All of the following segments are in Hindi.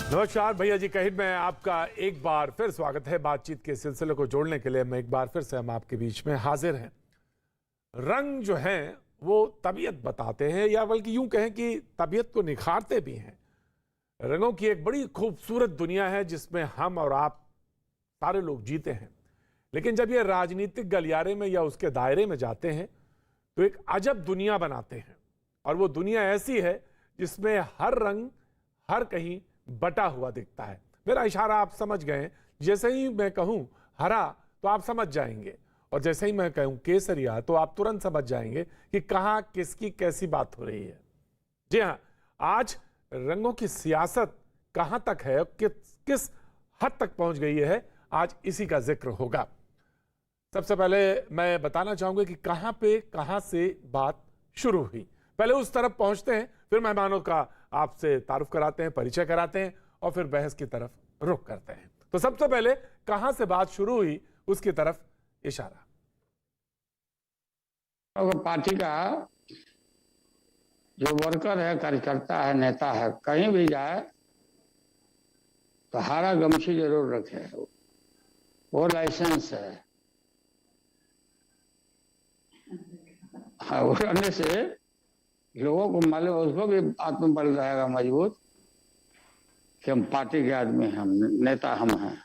नमस्कार भैया जी कहिर में आपका एक बार फिर स्वागत है। बातचीत के सिलसिले को जोड़ने के लिए मैं एक बार फिर से हम आपके बीच में हाजिर हैं। रंग जो हैं वो तबीयत बताते हैं, या बल्कि यूं कहें कि तबीयत को निखारते भी हैं। रंगों की एक बड़ी खूबसूरत दुनिया है जिसमें हम और आप सारे लोग जीते हैं। लेकिन जब ये राजनीतिक गलियारे में या उसके दायरे में जाते हैं तो एक अजब दुनिया बनाते हैं, और वो दुनिया ऐसी है जिसमें हर रंग हर कहीं बटा हुआ दिखता है। मेरा इशारा आप समझ गए। जैसे ही मैं कहूं हरा तो आप समझ जाएंगे, और जैसे ही मैं कहूं केसरिया तो आप तुरंत समझ जाएंगे कि कहां किसकी कैसी बात हो रही है। जी हां, आज रंगों की सियासत कहां तक है, किस हद तक पहुंच गई है, आज इसी का जिक्र होगा। सबसे पहले मैं बताना चाहूंगा कि कहां से बात शुरू हुई। पहले उस तरफ पहुंचते हैं, फिर मेहमानों का आपसे तारुफ कराते हैं, परिचय कराते हैं, और फिर बहस की तरफ रुख करते हैं। तो सबसे पहले कहां से बात शुरू हुई उसकी तरफ इशारा। अगर पार्टी का जो वर्कर है, कार्यकर्ता है, नेता है, कहीं भी जाए तो हरा गमछी जरूर रखे, वो लाइसेंस है। हाँ, वो रहने से लोगों को मालूम, उसको भी आत्मबल रहेगा मजबूत कि हम पार्टी के आदमी हैं, हम नेता हम हैं।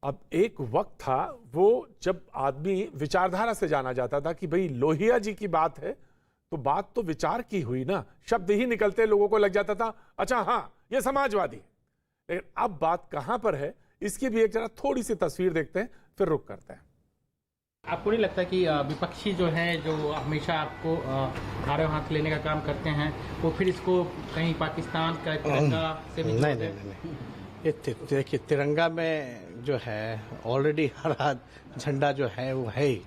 अब एक वक्त था वो जब आदमी विचारधारा से जाना जाता था कि भाई लोहिया जी की बात है तो बात तो विचार की हुई ना, शब्द ही निकलते लोगों को लग जाता था अच्छा हाँ ये समाजवादी है। लेकिन अब बात कहां पर है, इसकी भी एक जरा थोड़ी सी तस्वीर देखते हैं, फिर रुक करते हैं। आपको नहीं लगता कि विपक्षी जो है, जो हमेशा आपको आड़े हाथ लेने का काम करते हैं, वो फिर इसको कहीं पाकिस्तान का तिरंगा से भी नहीं, ये देखिए तिरंगा में जो है ऑलरेडी हरा झंडा जो है वो है ही,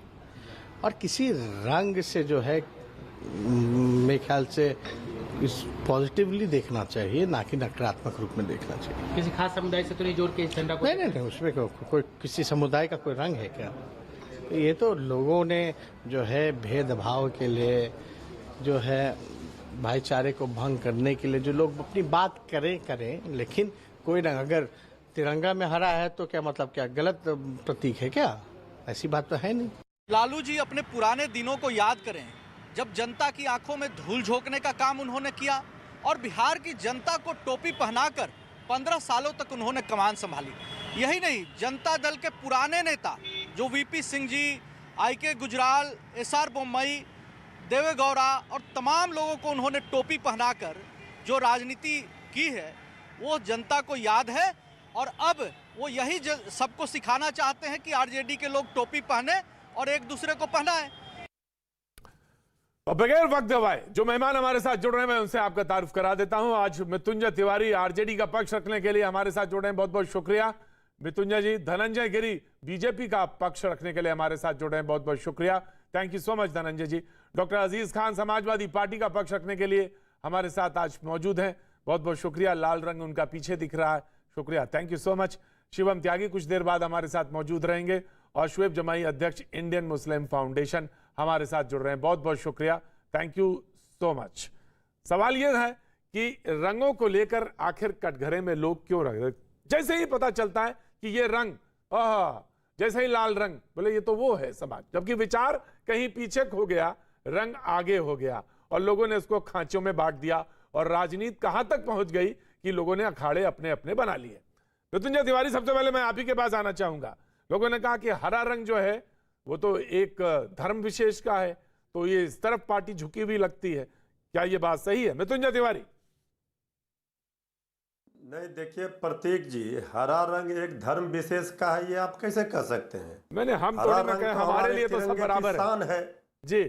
और किसी रंग से जो है मेरे ख्याल से इस पॉजिटिवली देखना चाहिए, ना कि नकारात्मक रूप में देखना चाहिए। किसी खास समुदाय से तो नहीं जोड़ के इस झंडा को? नहीं, उसमें कोई किसी समुदाय का कोई रंग है क्या? ये तो लोगों ने जो है भेदभाव के लिए, जो है भाईचारे को भंग करने के लिए, जो लोग अपनी बात करें, लेकिन कोई रंग अगर तिरंगा में हरा है तो क्या मतलब, क्या गलत प्रतीक है क्या? ऐसी बात तो है नहीं। लालू जी अपने पुराने दिनों को याद करें, जब जनता की आंखों में धूल झोंकने का काम उन्होंने किया और बिहार की जनता को टोपी पहनाकर 15 सालों तक उन्होंने कमान संभाली। यही नहीं, जनता दल के पुराने नेता जो VP Singh ji, IK Gujral, SR Bommai, देवे गौड़ा और तमाम लोगों को उन्होंने टोपी पहनाकर जो राजनीति की है वो जनता को याद है, और अब वो यही सबको सिखाना चाहते हैं कि RJD के लोग टोपी पहने और एक दूसरे को पहनाएं। और बगैर वक्त गवाए जो मेहमान हमारे साथ जुड़ रहे हैं मैं उनसे आपका तारुफ करा देता हूं। आज मृत्युंजय तिवारी RJD का पक्ष रखने के लिए हमारे साथ जुड़ रहे हैं, बहुत बहुत शुक्रिया मृत्युंजय जी। धनंजय गिरी बीजेपी का पक्ष रखने के लिए हमारे साथ जुड़ रहे हैं, बहुत बहुत शुक्रिया, thank you so much Dhananjay ji. Doctor Aziz Khan Samajwadi party का पक्ष रखने के लिए हमारे साथ आज मौजूद हैं, बहुत बहुत शुक्रिया। लाल रंग उनका पीछे दिख रहा है, शुक्रिया, thank you so much. Shivam Tyagi कुछ देर बाद हमारे साथ मौजूद रहेंगे, और शुएब जमाई अध्यक्ष इंडियन मुस्लिम फाउंडेशन हमारे साथ जुड़ रहे हैं, बहुत बहुत शुक्रिया, थैंक यू सो मच। सवाल यह है कि रंगों को लेकर आखिर कटघरे में लोग क्यों रह, जैसे ही पता चलता है कि ये रंग, जैसे ही लाल रंग, बोले ये तो वो है समाज, जबकि विचार कहीं पीछे खो गया, रंग आगे हो गया और लोगों ने उसको खांचों में बांट दिया, और राजनीति कहां तक पहुंच गई कि लोगों ने अखाड़े अपने अपने बना लिए। मृत्युंजय तिवारी, सबसे पहले मैं आप ही के पास आना चाहूंगा। लोगों ने कहा कि हरा रंग जो है वो तो एक धर्म विशेष का है, तो ये इस तरफ पार्टी झुकी हुई लगती है, क्या ये बात सही है मृत्युंजय तिवारी? नहीं, देखिए प्रतीक जी, हरा रंग एक धर्म विशेष का है, ये आप कैसे कह सकते हैं? हम थोड़ी ना कहें, हमारे लिए तो सब बराबर है। जी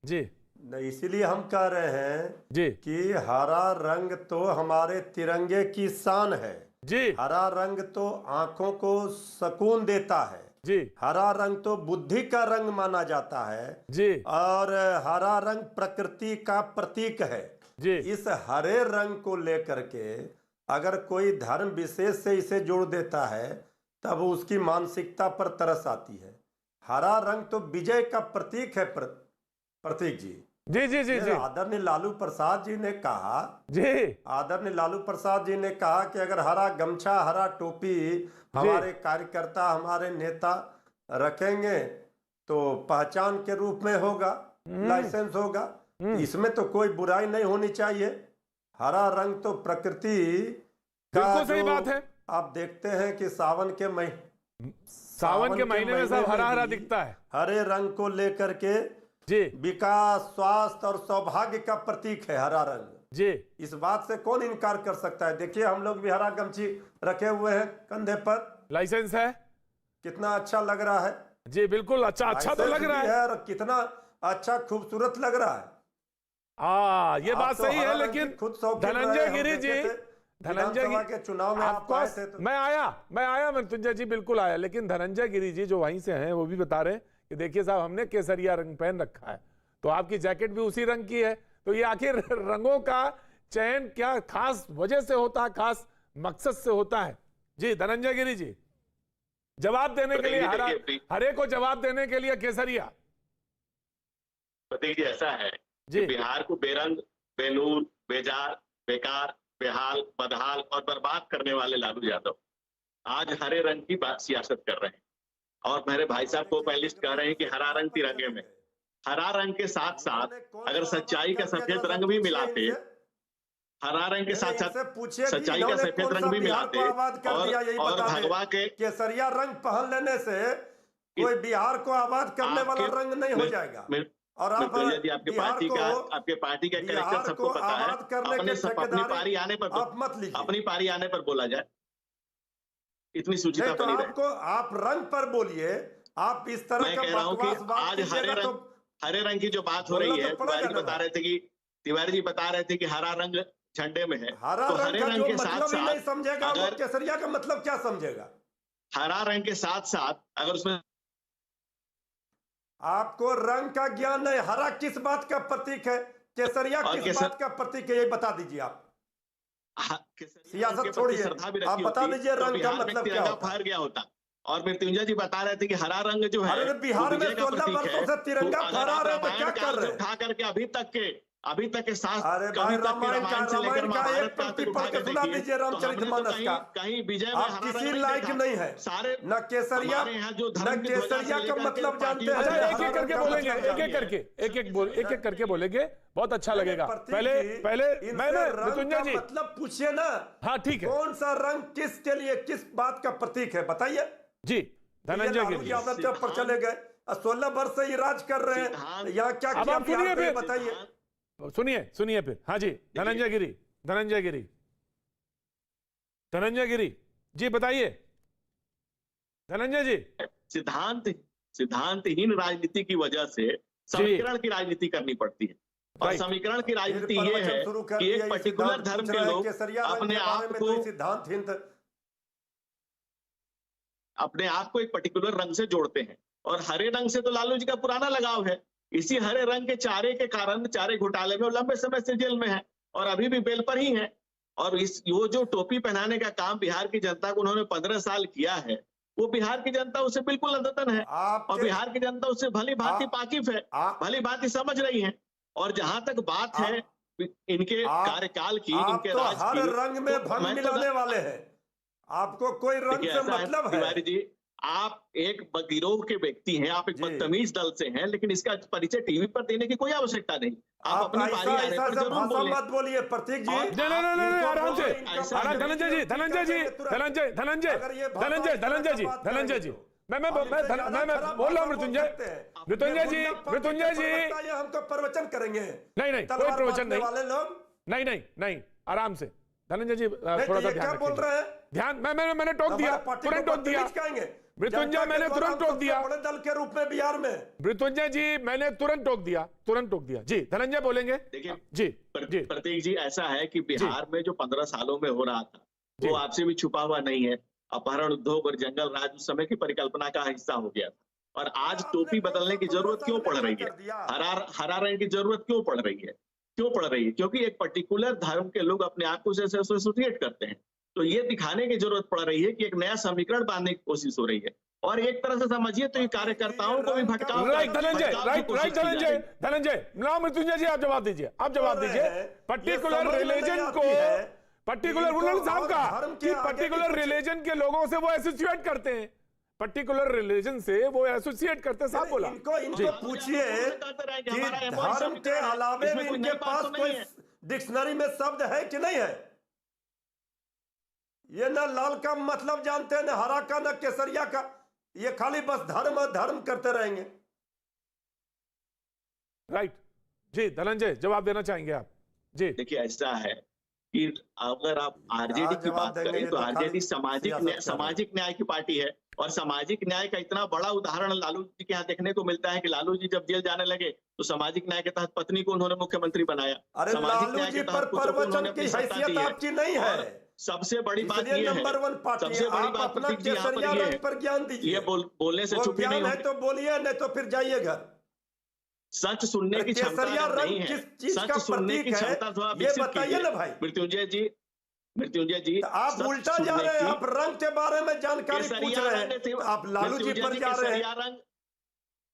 जी नहीं, इसीलिए हम कह रहे हैं जी कि हरा रंग तो हमारे तिरंगे की शान है जी। हरा रंग तो आंखों को सुकून देता है जी। हरा रंग तो बुद्धि का रंग माना जाता है जी। और हरा रंग प्रकृति का प्रतीक है जी। इस हरे रंग को लेकर के अगर कोई धर्म विशेष से इसे जोड़ देता है तब उसकी मानसिकता पर तरस आती है। हरा रंग तो विजय का प्रतीक है प्रतीक जी। जी जी जी जी आदरणीय लालू प्रसाद जी ने कहा, जी आदरणीय लालू प्रसाद जी ने कहा कि अगर हरा गमछा हरा टोपी हमारे कार्यकर्ता हमारे नेता रखेंगे तो पहचान के रूप में होगा, लाइसेंस होगा। इसमें तो कोई बुराई नहीं होनी चाहिए। हरा रंग तो प्रकृति का बिल्कुल सही जो बात है। आप देखते हैं कि सावन के महीने में सब हरा हरा भी दिखता है। हरे रंग को लेकर के जी विकास, स्वास्थ्य और सौभाग्य का प्रतीक है हरा रंग। जी इस बात से कौन इनकार कर सकता है? देखिए हम लोग भी हरा गमछी रखे हुए हैं कंधे पर, लाइसेंस है। कितना अच्छा लग रहा है। जी बिल्कुल अच्छा तो लग रहा है। और कितना अच्छा खूबसूरत लग रहा है। ये बात आप तो सही है, हरा रंग लेकिन की खुद शौकीन रहे, धनंजय हम गिरी देखे जी, थे धनंजय विधानसभा के चुनाव में आप आए थे तो। मैं आया मृत्युंजय जी बिल्कुल आया, लेकिन धनंजय गिरी जी जो वहीं से हैं वो भी बता रहे हैं कि देखिए साहब हमने केसरिया रंग पहन रखा है, तो आपकी जैकेट भी उसी रंग की है। तो ये आखिर रंगों का चयन क्या खास वजह से होता है, खास मकसद से होता है? जी धनंजय गिरी जी, जवाब देने के लिए हरे को जवाब देने के लिए केसरिया। प्रतीक जी ऐसा है जी कि बिहार को बेरंग, बेनूर, बेजार, बेकार, बेहाल, बदहाल और बर्बाद करने वाले लालू यादव आज हरे रंग की सियासत कर रहे हैं। और मेरे भाई साहब को पैनलिस्ट कह रहे हैं कि हरा रंग तिरंगे में। हरा रंग के साथ साथ अगर सच्चाई का सफेद रंग भी मिलाते, हरा रंग के साथ साथ सच्चाई का सफेद रंग भी मिलाते और भगवा के केसरिया रंग पहन लेने से कोई बिहार को आबाद करने वाला रंग नहीं हो जाएगा। और आप यदि आपके पार्टी का कैरेक्टर सबको पता है, अपनी पारी आने पर आप मत लीजिए, अपनी पारी आने पर बोला जाए, इतनी सूचिता तो आपको आप रंग पर बोलिए। आप इस तरह का आज हरे रंग की जो बात हो रही है, तिवारी जी बता रहे थे कि हरा रंग झंडे में है, हरा तो रंग हरे का रंग जो के साथ मतलब ही नहीं साथ समझेगा, वो अगर केसरिया का मतलब क्या समझेगा? हरा रंग के साथ साथ अगर उसमें आपको रंग का ज्ञान नहीं, हरा किस बात का प्रतीक है, केसरिया किस बात का प्रतीक है, ये बता दीजिए आप। सियासत छोड़िए, आप बता दीजिए रंग का मतलब क्या होता है। फहर गया होता। और मृत्युंजय जी बता रहे थे कि हरा रंग जो है, अरे बिहार में 16 वर्षों से तिरंगा फहरा रहे तो क्या कर रहे हैं? उठा करके अभी तक के साथ अरे भाई रामायण का एक पंक्ति पढ़ के सुना दीजिए रामचरितमानस का। कहीं विजय आप किसी लायक नहीं है। सारे न केसरिया का मतलब जानते हैं। अच्छा एक एक करके बोलेंगे, एक एक करके बोलेंगे, बहुत अच्छा लगेगा। पहले मैं मृत्युंजय जी मतलब पूछिए ना। हाँ ठीक है, कौन सा रंग किसके लिए किस बात का प्रतीक है बताइए जी। धनंजय गिरी पर चले गए, 16 वर्ष से ये राज कर रहे हैं, यहाँ क्या अब आप सुनिए फिर, बताइए, सुनिए फिर। हाँ जी धनंजय गिरी जी बताइए। धनंजय जी, सिद्धांतहीन राजनीति की वजह से समीकरण की राजनीति करनी पड़ती है, और समीकरण की राजनीति ये है कि एक पर्टिकुलर धर्म के लोग अपने आप को एक पर्टिकुलर रंग से जोड़ते हैं, और हरे रंग से तो लालू जी का पुराना लगाव है। इसी हरे रंग के चारे के कारण, चारे घोटाले में वो लंबे समय से जेल में है और अभी भी बेल पर ही है। और वो जो टोपी पहनाने का काम बिहार की जनता को उन्होंने 15 साल किया है, वो बिहार की जनता उससे बिल्कुल अद्यतन है, और बिहार की जनता उससे भली भांति वाकिफ है, भली भांति समझ रही है। और जहां तक बात है इनके कार्यकाल की, इनके राज की, हर रंग में भंग मिलाने वाले हैं। आपको कोई रंग से मतलब है? तिवारी जी, आप एक गिरोह के व्यक्ति हैं, आप एक बदतमीज दल से हैं, लेकिन इसका परिचय टीवी पर देने की कोई आवश्यकता नहीं। आप अपनी पारी आने पर जरूर बोलें। मत बोलिए प्रतीक जी। नहीं आराम से। धनंजय जी मैं बोल रहा हूँ मृत्युंजय जी हम तो प्रवचन करेंगे। नहीं कोई प्रवचन नहीं वाले लोग, नहीं आराम से। धनंजय जी थोड़ा सा ध्यान बोल रहे हैं, ध्यान। मैंने टोक दिया, तुरंत टोक दिया मृत्युंजय, मैंने तुरंत टोक दिया बड़े दल के रूप में बिहार में। मृत्युंजय जी मैंने तुरंत टोक दिया। जी धनंजय बोलेंगे। देखिए जी प्रतीक जी, ऐसा है कि बिहार में जो 15 सालों में हो रहा था वो आपसे भी छुपा हुआ नहीं है। अपहरण, उद्योग और जंगल राज उस समय की परिकल्पना का हिस्सा हो गया था। और आज टोपी बदलने की जरूरत क्यों पड़ रही है? हरा रंग की जरूरत क्यों पड़ रही है? क्योंकि एक पर्टिकुलर धर्म के लोग अपने आप को एसोसिएट करते हैं। तो ये दिखाने की जरूरत पड़ रही है कि एक नया समीकरण बांधने की कोशिश हो रही है। और एक तरह से समझिए तो ये कार्यकर्ताओं को भी भटकाव राइट धनंजय, भटकाव की राइट कोशिश राइट की जा रही है। धनंजय ना मृत्युंजय जी, आप जवाब दीजिए, आप जवाब दीजिए। पर्टिकुलर रिलीजन को, पर्टिकुलर उन्होंने साहब कहा कि पर्टिकुलर रिलीजन के लोगों से वो एसोसिएट करते हैं, पर्टिकुलर रिलीजन से वो एसोसिएट करते हैं, साहब बोला। इनको पूछिए कि धर्म के अलावे भी इनके पास कोई डिक्शनरी में शब्द है कि नहीं है। ये ना लाल का मतलब जानते हैं, ना हरा का, ना केसरिया का, ये खाली बस धर्म धर्म करते रहेंगे। राइट जी धनंजय, जवाब देना चाहेंगे आप जी? देखिए ऐसा है कि अगर आप आरजेडी की बात करें तो आरजेडी सामाजिक न्याय की पार्टी है, और सामाजिक न्याय का इतना बड़ा उदाहरण लालू जी के यहाँ देखने को मिलता है कि लालू जी जब जेल जाने लगे तो सामाजिक न्याय के तहत पत्नी को उन्होंने मुख्यमंत्री बनाया। अरे सामाजिक लालू न्याय जी के पर तहत पुत्र को उन्होंने प्रवचन की अपनी सत्ता दी हैसियत है। आपकी नहीं है। और सबसे बड़ी बात इसलिए ये है, नंबर 1 पार्टी सबसे बड़ी आप बात अपना प्रतीक जी यहाँ पर केसरिया ये रंग है, पर ज्ञान दीजिए। ये बोलने से वो छुपी नहीं ज्ञान है होगी। तो बोलिए, नहीं तो फिर जाइए घर। सच सुनने की क्षमता केसरिया अगर नहीं रंग है, किस चीज सच का सुनने की प्रतीक है, क्षमता थोड़ा ये विकसित बताइए ना भाई। मृत्युंजय जी तो आप सच उल्टा जा सुनने रहे हैं, की- आप रंग के बारे में जानकारी पूछ केसरिया रहे रंग हैं, से- तो आप लालू जी पर जा रहे हैं।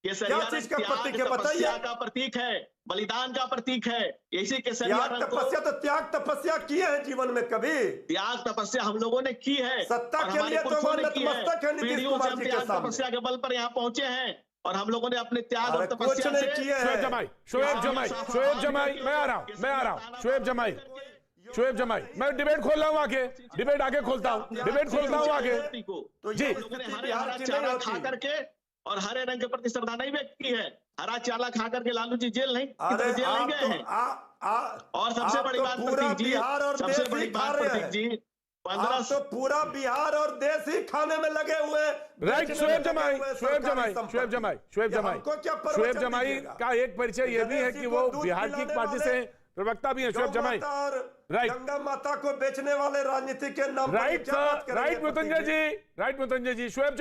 केसरिया क्या चीज का रंग प्रतीक है त्याग बताइए? तपस्या का प्रतीक है, बलिदान का प्रतीक है। इसी केसरिया त्याग रंग को तपस्या, तो त्याग तपस्या किए हैं जीवन में कभी? त्याग तपस्या हम लोगों ने की है, सत्ता और के हमारे लिए तो पुरखों वो ने की है। नतमस्तक है नीतीश पीढ़ियों से कुमार हम जी के त्याग सामने। तपस्या के बल पर यहाँ पहुंचे हैं, और हम लोगों ने अपने त्याग और अरे कुछ तपस्या नहीं से किए शोएब हैं। जमाई, शोएब जमाई, मैं आ रहा हूं, शोएब जमाई, मैं डिबेट खोल रहा हूं, आगे डिबेट आगे खोलता हूं, डिबेट खोलता हूं आगे तो जी। ये हम लोगों ने स्थिति हरे बिहार हरा की चारा नहीं खा होती। करके और हरे रंग के प्रति श्रद्धा नहीं व्यक्त की है। हरा चारा खा करके लालू जी जेल नहीं अरे जेल नहीं आप गए तो हैं। और सबसे आप बड़ी तो बात पूरा प्रतीक जी, बिहार और सबसे देश बड़ी ही खा बात रहे प्रतीक हैं। जी, आप 15 तो पूरा बिहार और देश ही खाने में लगे हुए हैं। राइट, बेचने में शोएब लगे जमाई, हुए हैं शोएब सरकारी जमाई, संपत्ति। शोएब जमाई, हमको क्या प्रवचन शोएब जमाई दीजिएगा? का एक परिचय ये भी है कि वो दूध बिहार की पिलाने पार्टी वाले, से प्रवक्ता भी है। शोएब गौ जमाई, माता और राइट। गंगा माता को बेचने वाले राजनीति के नाम पर राइट क्या बात सर, करेंगे राइट मृत्युंजय जी, राइट मृत्युंजय जी। शोएब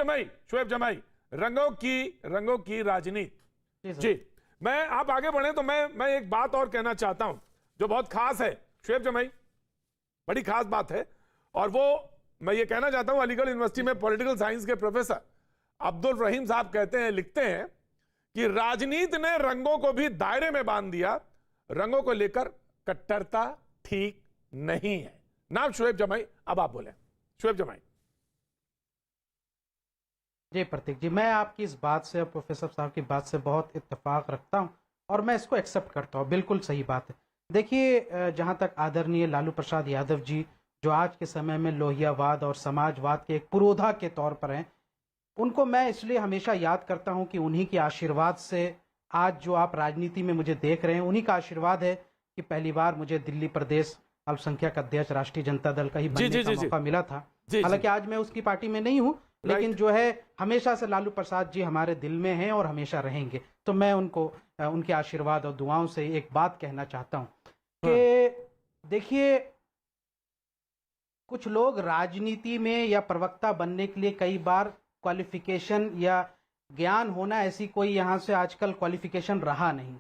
जमाई, रंगों की राजनीति जी। मैं आप आगे बढ़े तो मैं एक बात और कहना चाहता हूं जो बहुत खास है शोएब जमाई, बड़ी खास बात है, और वो मैं ये कहना चाहता हूं, अलीगढ़ यूनिवर्सिटी में पॉलिटिकल साइंस के प्रोफेसर अब्दुल रहीम साहब कहते हैं, लिखते हैं कि राजनीति ने रंगों को भी दायरे में बांध दिया, रंगों को लेकर कट्टरता ठीक नहीं है। नाम शोएब जमाई, अब आप बोले शोएब जमाई। जी प्रतीक जी, मैं आपकी इस बात से, प्रोफेसर साहब की बात से बहुत इत्तेफाक रखता हूं और मैं इसको एक्सेप्ट करता हूं, बिल्कुल सही बात है। देखिए, जहां तक आदरणीय लालू प्रसाद यादव जी जो आज के समय में लोहियावाद और समाजवाद के एक पुरोधा के तौर पर हैं, उनको मैं इसलिए हमेशा याद करता हूं कि उन्हीं के आशीर्वाद से आज जो आप राजनीति में मुझे देख रहे हैं, उन्हीं का आशीर्वाद है कि पहली बार मुझे दिल्ली प्रदेश अल्पसंख्यक अध्यक्ष राष्ट्रीय जनता दल का ही बनने का मौका मिला था। हालांकि आज मैं उसकी पार्टी में नहीं हूं, लेकिन जो है हमेशा से लालू प्रसाद जी हमारे दिल में हैं और हमेशा रहेंगे। तो मैं उनको उनके आशीर्वाद और दुआओं से एक बात कहना चाहता हूं कि देखिए, कुछ लोग राजनीति में या प्रवक्ता बनने के लिए कई बार क्वालिफिकेशन या ज्ञान होना, ऐसी कोई यहाँ से आजकल क्वालिफिकेशन रहा नहीं।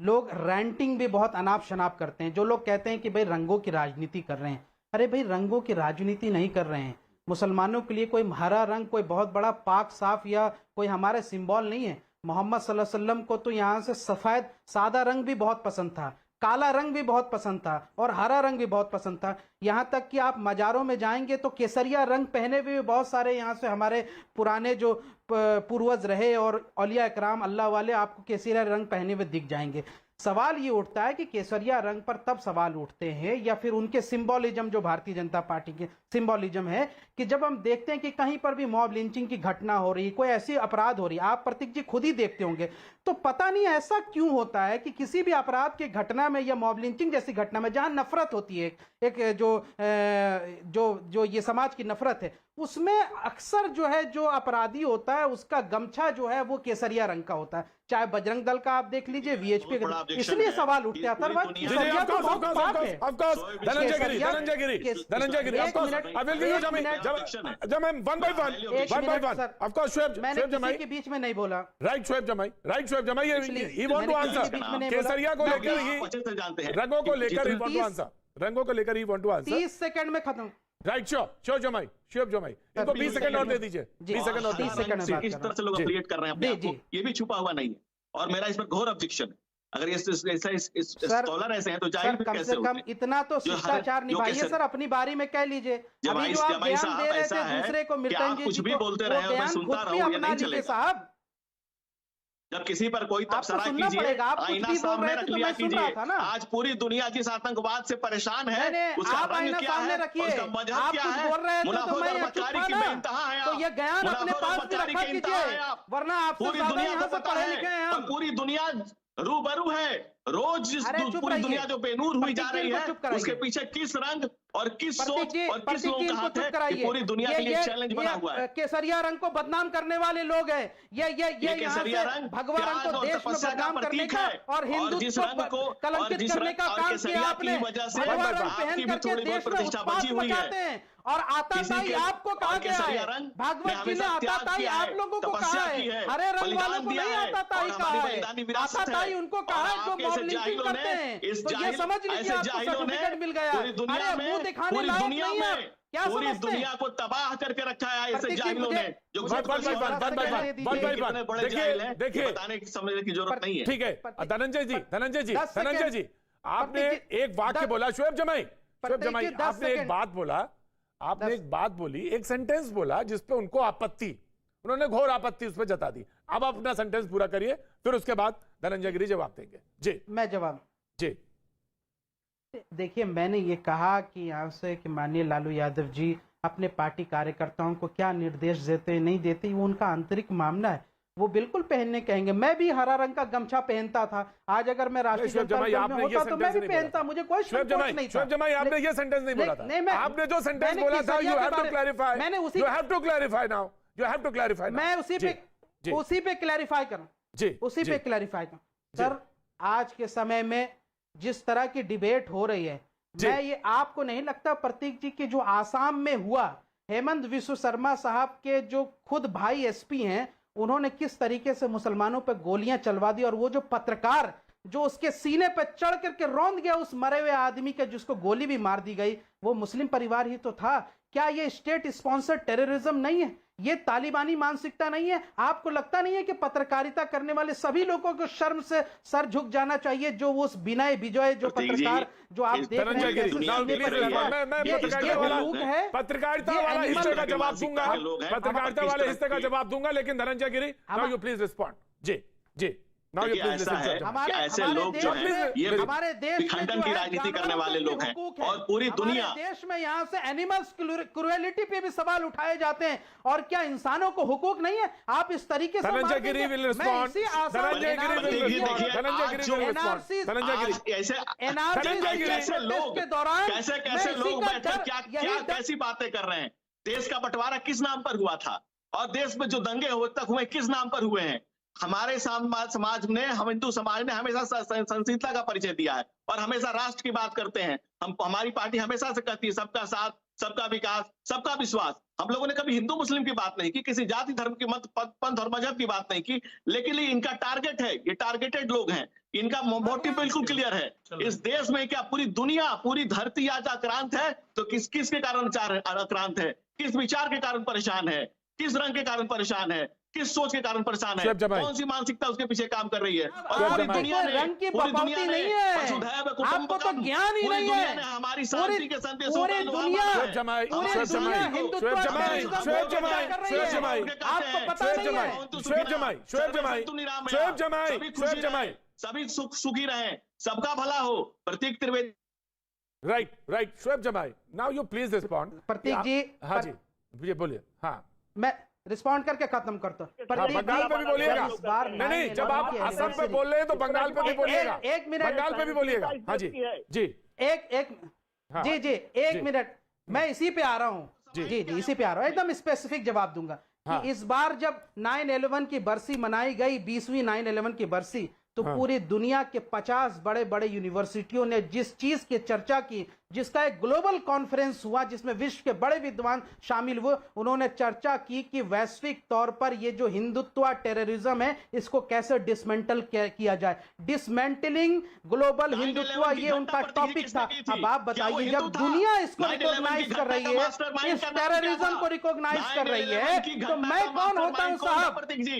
लोग रैंटिंग भी बहुत अनाप शनाप करते हैं। जो लोग कहते हैं कि भाई रंगों की राजनीति कर रहे हैं, अरे भाई रंगों की राजनीति नहीं कर रहे हैं। मुसलमानों के लिए कोई हरा रंग कोई बहुत बड़ा पाक साफ या कोई हमारे सिंबल नहीं है। मोहम्मद सल्लल्लाहु अलैहि वसल्लम को तो यहाँ से सफ़ेद सादा रंग भी बहुत पसंद था, काला रंग भी बहुत पसंद था और हरा रंग भी बहुत पसंद था। यहाँ तक कि आप मज़ारों में जाएंगे तो केसरिया रंग पहने हुए भी बहुत सारे यहाँ से हमारे पुराने जो पूर्वज रहे और औलिया इकराम अल्लाह वाले आपको केसरिया रंग पहने हुए दिख जाएंगे। सवाल ये उठता है कि केसरिया रंग पर तब सवाल उठते हैं, या फिर उनके सिंबॉलिज्म जो भारतीय जनता पार्टी के सिंबॉलिज्म है, कि जब हम देखते हैं कि कहीं पर भी मॉब लिंचिंग की घटना हो रही, कोई ऐसी अपराध हो रही, आप प्रतीक जी खुद ही देखते होंगे, तो पता नहीं ऐसा क्यों होता है कि किसी भी अपराध की घटना में या मॉब लिंचिंग जैसी घटना में जहां नफरत होती है, एक जो ये समाज की नफरत है, उसमें अक्सर जो है जो अपराधी होता है उसका गमछा जो है वो केसरिया रंग का होता है। चाहे बजरंग दल का आप देख लीजिए, वीएचपी का, इसलिए सवाल उठते हैं। धनंजय गिरी, मैंने के बीच में नहीं बोला। राइट शोएब जमाई, he want to answer केसरिया को लेकर ही, रंगों को लेकर ही want to answer, रंगों को लेकर ही want to answer। 30 सेकंड में खत्म। राइट, श्योर जमाई, श्योर जमाई, इनको 20 सेकंड और दे दीजिए, 20 सेकंड और 30 सेकंड में बात किस कर तरह से लोग जी। क्रिएट कर रहे हैं अपने जी, आप को, जी। ये भी छुपा हुआ नहीं है। और मेरा इस पर घोर ऑब्जेक्शन है। अगर ये सर, स्कॉलर ऐसे हैं तो जाहिर सर भी कम कैसे से कम होंगे? इतना तो जो हर- शिष्टाचार जो निभाइए कैसे- सर, अपनी बारी में कह लीजिए। अभी जमाई जो आप जमाई बयान साहब दे रहे ऐसा थे है दूसरे को कि मिल्टन आप जी कुछ जी भी को, बोलते वो रहे और मैं बयान सुनता खुद भी रहूं, ये अपना नहीं लीजिए चलेगा। साहब। जब किसी पर कोई आपको तबसरा सुनना कीजिए, पड़ेगा, आप कुछ आईना भी बोल सामने रहे थे रख तो लिया मैं सुन कीजिए। रहा था ना। आज पूरी दुनिया जिस आतंकवाद से परेशान है, नहीं, उसका आप रंग आईना क्या सामने है, रखिए। उसका मजहब आप क्या कुछ है, बोल रहे थे तो मुनाफा मैं और यहाँ चुप बदकारी था की ना। बेइंतहा है तो आप। ये ज्ञान मुनाफा अपने और पास भी बदकारी रखा की इंतहा है कीजिए, आप। वरना आपसे पूरी ज्यादा दुनिया यहाँ को से पता पढ़े है लिखे हैं और हम। पूरी दुनिया रूबरू है। रोज जिस अरे चुप पूरी रहिए। दुनिया जो बेनूर हुई जा प्रतीक जी रही इनको है, चुप कराइए। उसके पीछे किस रंग और किस प्रतीक सोच जी, और किस प्रतीक लोगों जी का इनको हाथ चुप है कराइए। कि पूरी दुनिया के लिए ये- चैलेंज बना हुआ है। केसरिया रंग को बदनाम करने वाले लोग हैं। ये यहाँ केसरिया से रंग भगवा रंग त्याग को और देश में तपस्या का बदनाम करने प्रतीक का है। और जिस हिंदुत्व रंग को को और कलंकित जिस करने रंग का और काम केसरिया किया की आपने। वजह से भगवा रंग आपकी पहन भी करके थोड़ी बहुत देश में प्रतिष्ठा उत्पात बची हुई है। मचाते हैं और आताताई किसी के- आपको कहा और गया केसरिया है। रंग भागवत ने जी ने हमेशा त्याग आताताई किया आप है, लोगों को कहा तपस्या है, की है, हरे रंग बलिदान वालों को दिया नहीं है, आताताई और कहा हमारी है। बलिदानी विरासत है। आताताई उनको और कहा है जो आपके मॉब ऐसे लिंचिंग जाहिलों करते ने- हैं। इस तो ये जाहिल- समझ लीजिए ऐसे आपको जाहिलों ने सर्टिफिकेट मिल गया। पूरी दुनिया अरे में- मुंह दिखाने पूरी लायक दुनिया नहीं है। में क्या पूरी समझते हैं? दुनिया को तबाह करके रखा है ऐसे प्रतीक जी, जाहिलों मुझे- ने जो मुझे खुद को बस, बस, स्कॉलर बस, कहते बस, हैं। बस, ये बस, कितने बड़े देखिए, जाहिल हैं, देखिए। ये बताने की समझने की जरूरत नहीं है। ठीक है, धनंजय जी, धनंजय जी, 10 धनंजय सेकंड। जी, आपने प्रतीक जी, एक वाक्य 10 बोला, शुएब जमाई, शुएब प्रतीक जमाई, जी, 10 आपने एक सेकंड। बात बोला, आपने 10 एक बात बोली, एक सेंटेंस बोला जिसपे उनको आपत्ति, उन्होंने घोर आपत्ति उस पर जता दी। अब आप अपना सेंटेंस पूरा करिए, फिर उसके बाद धनंजय गिरी जवाब देंगे। जी मैं जवाब जी देखिए, मैंने ये कहा कि यहाँ से कि माननीय लालू यादव जी अपने पार्टी कार्यकर्ताओं को क्या निर्देश देते नहीं देते, वो उनका आंतरिक मामला है। वो बिल्कुल पहनने कहेंगे। मैं भी हरा रंग का गमछा पहनता था। आज अगर मैं राष्ट्रीय शुएब जनता जमाई, दल में आपने ये होता तो मैं सेंटेंस भी नहीं पहनता, बोला। मुझे कोई शुएब संकोच जमाई, नहीं था। शुएब जमाई, आपने ये सेंटेंस नहीं बोला था। नहीं, मैं- आपने जो सेंटेंस मैंने बोला था, केसरिया यू के हैव टू बारे- क्लैरिफाई, मैंने उसी- you have to clarify now, you have to clarify now. मैं उसी पे क्लैरिफाई करूं, जी उसी जी, पे क्लैरिफाई करूं। जी। सर, आज के समय में जिस तरह की डिबेट हो रही है, जी। मैं ये आपको नहीं लगता प्रतीक जी की जो आसाम में हुआ, हेमंत विश्व शर्मा साहब के जो खुद भाई एसपी हैं, उन्होंने किस तरीके से मुसलमानों पर गोलियां चलवा दी, और वो जो पत्रकार जो उसके सीने पर चढ़ करके रौंद गया उस मरे हुए आदमी के, जिसको गोली भी मार दी गई, वो मुस्लिम परिवार ही तो था। क्या ये स्टेट स्पॉन्सर्ड टेररिज्म नहीं है? ये तालिबानी मानसिकता नहीं है? आपको लगता नहीं है कि पत्रकारिता करने वाले सभी लोगों को शर्म से सर झुक जाना चाहिए, जो वो उस विनय विजय जो प्रतीक जी, पत्रकार जो आप इस देख रहे हैं धनंजय गिरी, कैसे दुनिया सीने में पर रही चढ़ा है। है। मैं ये पत्रकारिता वाला लोग है, पत्रकारिता ये वाला animal हिस्से का के जवाब मानसिकता दूंगा, के लोग हैं। पत्रकारिता किस वाले तरह हिस्से का की- जवाब दूंगा, लेकिन Dhananjay Giri, now you please respond. जी जी, नाउ यू देखिए, प्लीज ऐसा है हमारे ऐसे हमारे लोग देश जो हैं में- ये हमारे देश में विखंडन जो की है राजनीति करने जानवरों वाले के लोग हैं हुकूक है। और पूरी हमारे दुनिया देश में यहाँ से एनिमल्स क्रुएलिटी पे भी सवाल उठाए जाते हैं, और क्या इंसानों को हुकूक नहीं है? आप इस तरीके से धनंजय मार गिरी देंगे। विल मैं रिस्पॉन्ड, इसी आसान धनंजय गिरी विल देखिए, रिस्पॉन्ड, देखिए, धनंजय गिरी विल रिस्पॉन्ड, NRC धनंजय गिरी। आज ऐसे धनंजय गिरी कैसे लोग के दौरान कैसे मैं कैसे इसी लोग का बैठकर डर- क्या यही क्या डर- कैसी बातें कर रहे हैं। देश का बंटवारा किस नाम पर हुआ था और देश में जो दंगे हो तक हुए किस नाम पर हुए हैं। हमारे समाज ने, हम हिंदू समाज ने हमेशा संहिता का परिचय दिया है और हमेशा राष्ट्र की बात करते हैं। हमारी पार्टी हमेशा से कहती है सबका साथ, सबका विकास, सबका विश्वास। हम लोगों ने कभी हिंदू मुस्लिम की बात नहीं की, किसी जाति धर्म की मत पंथ और मजहब की बात नहीं की, लेकिन ये इनका टारगेट है, ये टारगेटेड लोग हैं, इनका मोटिव बिल्कुल क्लियर है। इस देश में क्या पूरी दुनिया, पूरी धरती आज आक्रांत है, तो किस के कारण आक्रांत है, किस विचार के कारण परेशान है, किस रंग के कारण परेशान है, किस सोच के कारण परेशान है, शुएब जमाई। कौन सी मानसिकता उसके पीछे काम कर रही है। और शुएब पूरी जमाई। दुनिया ने, रंग की पूरी बपौती दुनिया ने नहीं है। वसुधैव आपको तो कुटुंबकम, ज्ञान ही पूरी नहीं दुनिया है। ने हमारी पूरी- शांति के संदेशों पूरी का लोहा दुनिया- माना है। शुएब जमाई, पूरी शुएब दुनिया जमाई, हिंदुत्व शुएब जमाई, टूरिज्म शुएब को जमाई, कर रही शुएब है। जमाई, आपको पता शुएब नहीं जमाई, है। शुएब जमाई, शुएब जमाई, शुएब जमाई, शुएब जमाई। सभी सुखी रहें, सबका भला हो। प्रतीक त्रिवेदी। राइट राइट, शुएब जमाई, नाउ यू प्लीज रिस्पॉन्ड। प्रतीक जी, हाँ जी, ये बोलिए। हाँ मैं रिस्पॉन्ड करके खत्म करता हूं। हाँ, बंगाल पे भी बोलिएगा। इस बार नहीं, जब आप असम पे बोल रहे हैं तो बंगाल पे भी बोलिएगा, एक मिनट, बंगाल पे भी बोलिएगा। हाँ जी जी एक हाँ। जी एक मिनट, मैं इसी पे आ रहा हूँ। जी। जी इसी पे आ रहा हूँ, एकदम स्पेसिफिक जवाब दूंगा हाँ। कि इस बार जब 9/11 की बरसी मनाई गई, 20वीं 9/11 की बरसी, तो हाँ। पूरी दुनिया के 50 बड़े बड़े यूनिवर्सिटियों ने जिस चीज की चर्चा की, जिसका एक ग्लोबल कॉन्फ्रेंस हुआ जिसमें विश्व के बड़े विद्वान शामिल हुए। उन्होंने चर्चा की कि वैश्विक तौर पर ये जो हिंदुत्व टेररिज्म है इसको कैसे डिसमेंटल किया जाए। डिसमेंटलिंग ग्लोबल हिंदुत्व ये उनका टॉपिक था। अब आप बताइए, जब दुनिया इसको रिकॉग्नाइज कर रही है, इस टेररिज्म को रिकॉग्नाइज कर रही है, तो मैं कौन होता हूं साहब?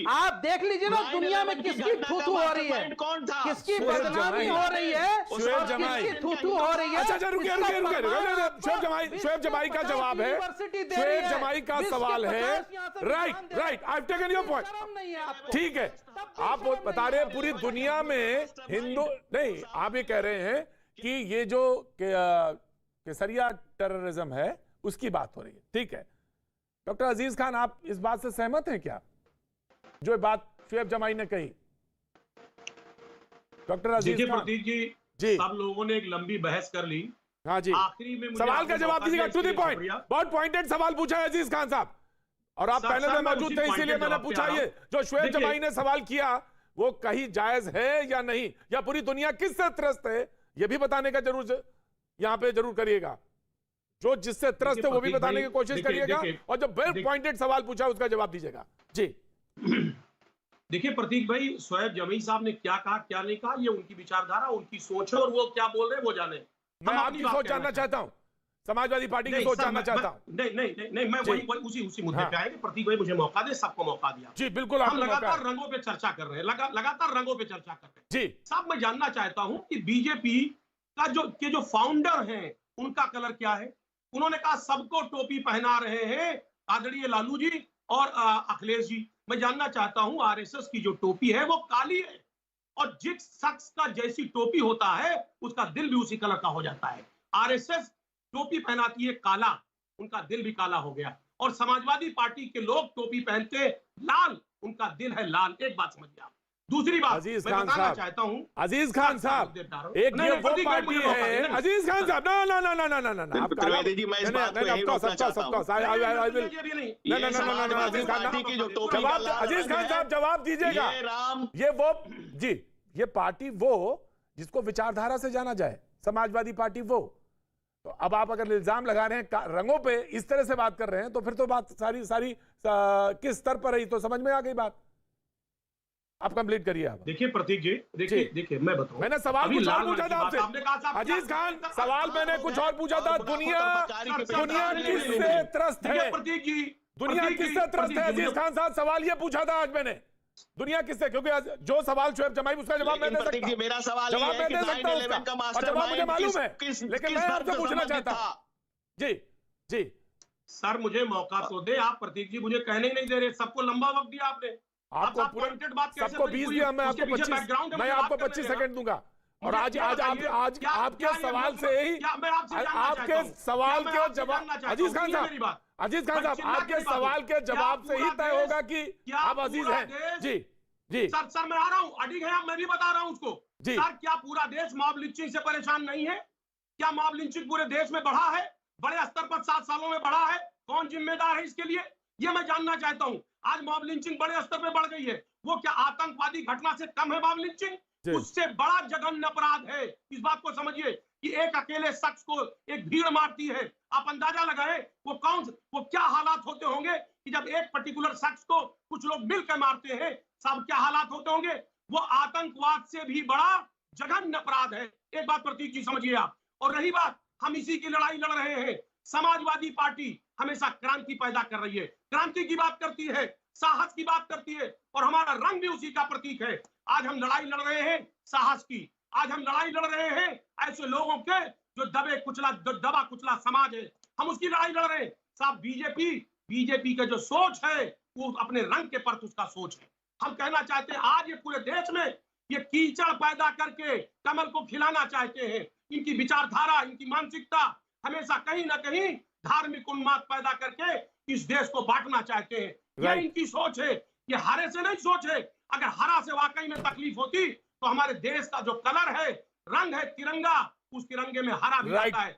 आप देख लीजिए ना दुनिया में किसकी थू-थू हो रही है, किसकी बदनामी हो रही है, किसकी थू-थू हो रही है। अच्छा रुकिए शुएब जमाई का जवाब है, शुएब जमाई का सवाल है। Right, I have taken your point. ठीक है, आप बता रहे हैं पूरी दुनिया में हिंदू नहीं, आप ये कह रहे हैं कि ये जो केसरिया टेररिज्म है उसकी बात हो रही है। ठीक है, डॉक्टर अजीज खान, आप इस बात से सहमत हैं क्या, जो बात शुएब जमाई ने कही? डॉक्टर अजीज खान जी, सब लोगों ने एक लंबी बहस कर ली। हाँ जी, आखिरी में सवाल का जवाब दीजिएगा, टू द पॉइंट। बहुत पॉइंटेड सवाल पूछा है अजीज खान साहब, और आप पहले में मौजूद थे इसीलिए मैंने पूछा। ये जो शुएब जमाई ने सवाल किया वो कहीं जायज है या नहीं, या पूरी दुनिया किससे त्रस्त है ये भी बताने का जरूर यहां पे जरूर करिएगा। जो जिससे त्रस्त है वो भी बताने की कोशिश करिएगा, और जो वेल पॉइंटेड सवाल पूछा उसका जवाब दीजिएगा। जी देखिए प्रतीक भाई, शुएब जमाई साहब ने क्या कहा क्या नहीं कहा, ये उनकी विचारधारा, उनकी सोच है, और वो क्या बोल रहे हैं वो जाने। मैं आपकी सोच जानना चाहता हूं, समाजवादी पार्टी की सोच जानना चाहता हूं। नहीं, मैं वही उसी मुद्दे पे आएंगे। प्रतीक भाई मुझे मौका दे, सबको मौका दिया। जी बिल्कुल, हम लगातार रंगों पे चर्चा कर रहे हैं, लगातार रंगों पे चर्चा कर रहे हैं। जी साहब, मैं जानना चाहता हूं कि बीजेपी का जो फाउंडर हैं उनका कलर क्या है? उन्होंने कहा सबको टोपी पहना रहे हैं आदरणीय लालू जी और अखिलेश जी। मैं जानना चाहता हूं, आरएसएस की जो टोपी है वो काली है, और जिस शख्स का जैसी टोपी होता है उसका दिल भी उसी कलर का हो जाता है। आरएसएस टोपी पहनाती है काला, उनका दिल भी काला हो गया, और समाजवादी पार्टी के लोग टोपी पहनते लाल, उनका दिल है लाल। एक बात समझिए आप। दूसरी बात मैं बताना चाहता हूं, अजीज खान साहब, एक ये वो पार्टी है, अजीज खान साहब, अजीज खान साहब जवाब दीजिएगा। ये वो जी, ये पार्टी वो जिसको विचारधारा से जाना जाए, समाजवादी पार्टी वो। तो अब आप अगर इल्जाम लगा रहे हैं रंगों पे, इस तरह से बात कर रहे हैं, तो फिर तो बात सारी किस स्तर पर रही, तो समझ में आ गई बात। आप कंप्लीट करिए। आप देखिए प्रतीक जी, देखिए मैं बताऊं, मैंने सवाल कुछ और पूछा था आपसे अजीज खान, सवाल मैंने कुछ और पूछा था। दुनिया किससे त्रस्त है? प्रतीक जी, दुनिया किससे त्रस्त है अजीज खान साहब? सवाल ये पूछा था आज मैंने, दुनिया किससे, क्योंकि जो सवाल शुएब जमाई उसका जवाब मैं दे सकता हूं, मेरा सवाल जवाब मैं दे सकता हूं, और जवाब मुझे मालूम है, लेकिन मैं आपसे पूछना चाहता हूं। जी सर, मुझे मौका तो दे आप। प्रतीक जी मुझे कहने ही नहीं दे रहे, सबको लंबा वक्त दिया आपने। आपको पूरा सबको 20 दिया, मैं आपको 25, मैं आपको 25 सेकंड दूंगा। और आज आपके सवाल से ही, आपके सवाल के जवाब, अजीज खान साहब, आपके सवाल के जवाब से ही तय होगा कि आप अजीज हैं। जी सर मैं आ रहा हूं, अडिग है, मैं भी बता रहा हूं उसको। सर, क्या पूरा देश मॉब लिंचिंग से परेशान नहीं है? क्या मॉब लिंचिंग पूरे देश में बढ़ा है? बड़े स्तर पर 7 सालों में बढ़ा है? कौन जिम्मेदार है इसके लिए? ये मैं जानना चाहता हूं। आज मॉब लिंचिंग बड़े स्तर पे बढ़ गई है, वो क्या आतंकवादी घटना से कम है मॉब लिंचिंग? उससे बड़ा जघन्य अपराध है। इस बात को समझिए कि एक अकेले शख्स को एक भीड़ मारती है, आप अंदाजा लगाएं वो क्या हालात होते होंगे कि जब एक पर्टिकुलर शख्स को कुछ लोग मिलकर मारते हैं, सब क्या हालात होते होंगे। वो आतंकवाद से भी बड़ा जघन्य अपराध है। एक बात प्रतीक जी समझिए आप। और रही बात, हम इसी की लड़ाई लड़ रहे हैं। समाजवादी पार्टी हमेशा क्रांति पैदा कर रही है, क्रांति की बात करती है, साहस की बात करती है, और हमारा रंग भी उसी का प्रतीक है। आज हम लड़ाई लड़ रहे हैं साहस की, आज हम लड़ाई लड़ रहे हैं ऐसे लोगों के जो दबा कुचला समाज है, हम उसकी लड़ाई लड़ रहे हैं। साहब, बीजेपी का जो सोच है वो अपने रंग के परत उसका सोच है। हम कहना चाहते हैं आज ये पूरे देश में ये कीचड़ पैदा करके कमल को खिलाना चाहते हैं। इनकी विचारधारा, इनकी मानसिकता हमेशा कहीं ना कहीं धार्मिक उन्माद पैदा करके इस देश को बांटना चाहते हैं। यह इनकी सोच है, ये हरे से नहीं सोच है। अगर हरा से वाकई में तकलीफ होती तो हमारे देश का जो कलर है, रंग है तिरंगा, उस तिरंगे में हरा भी आता है।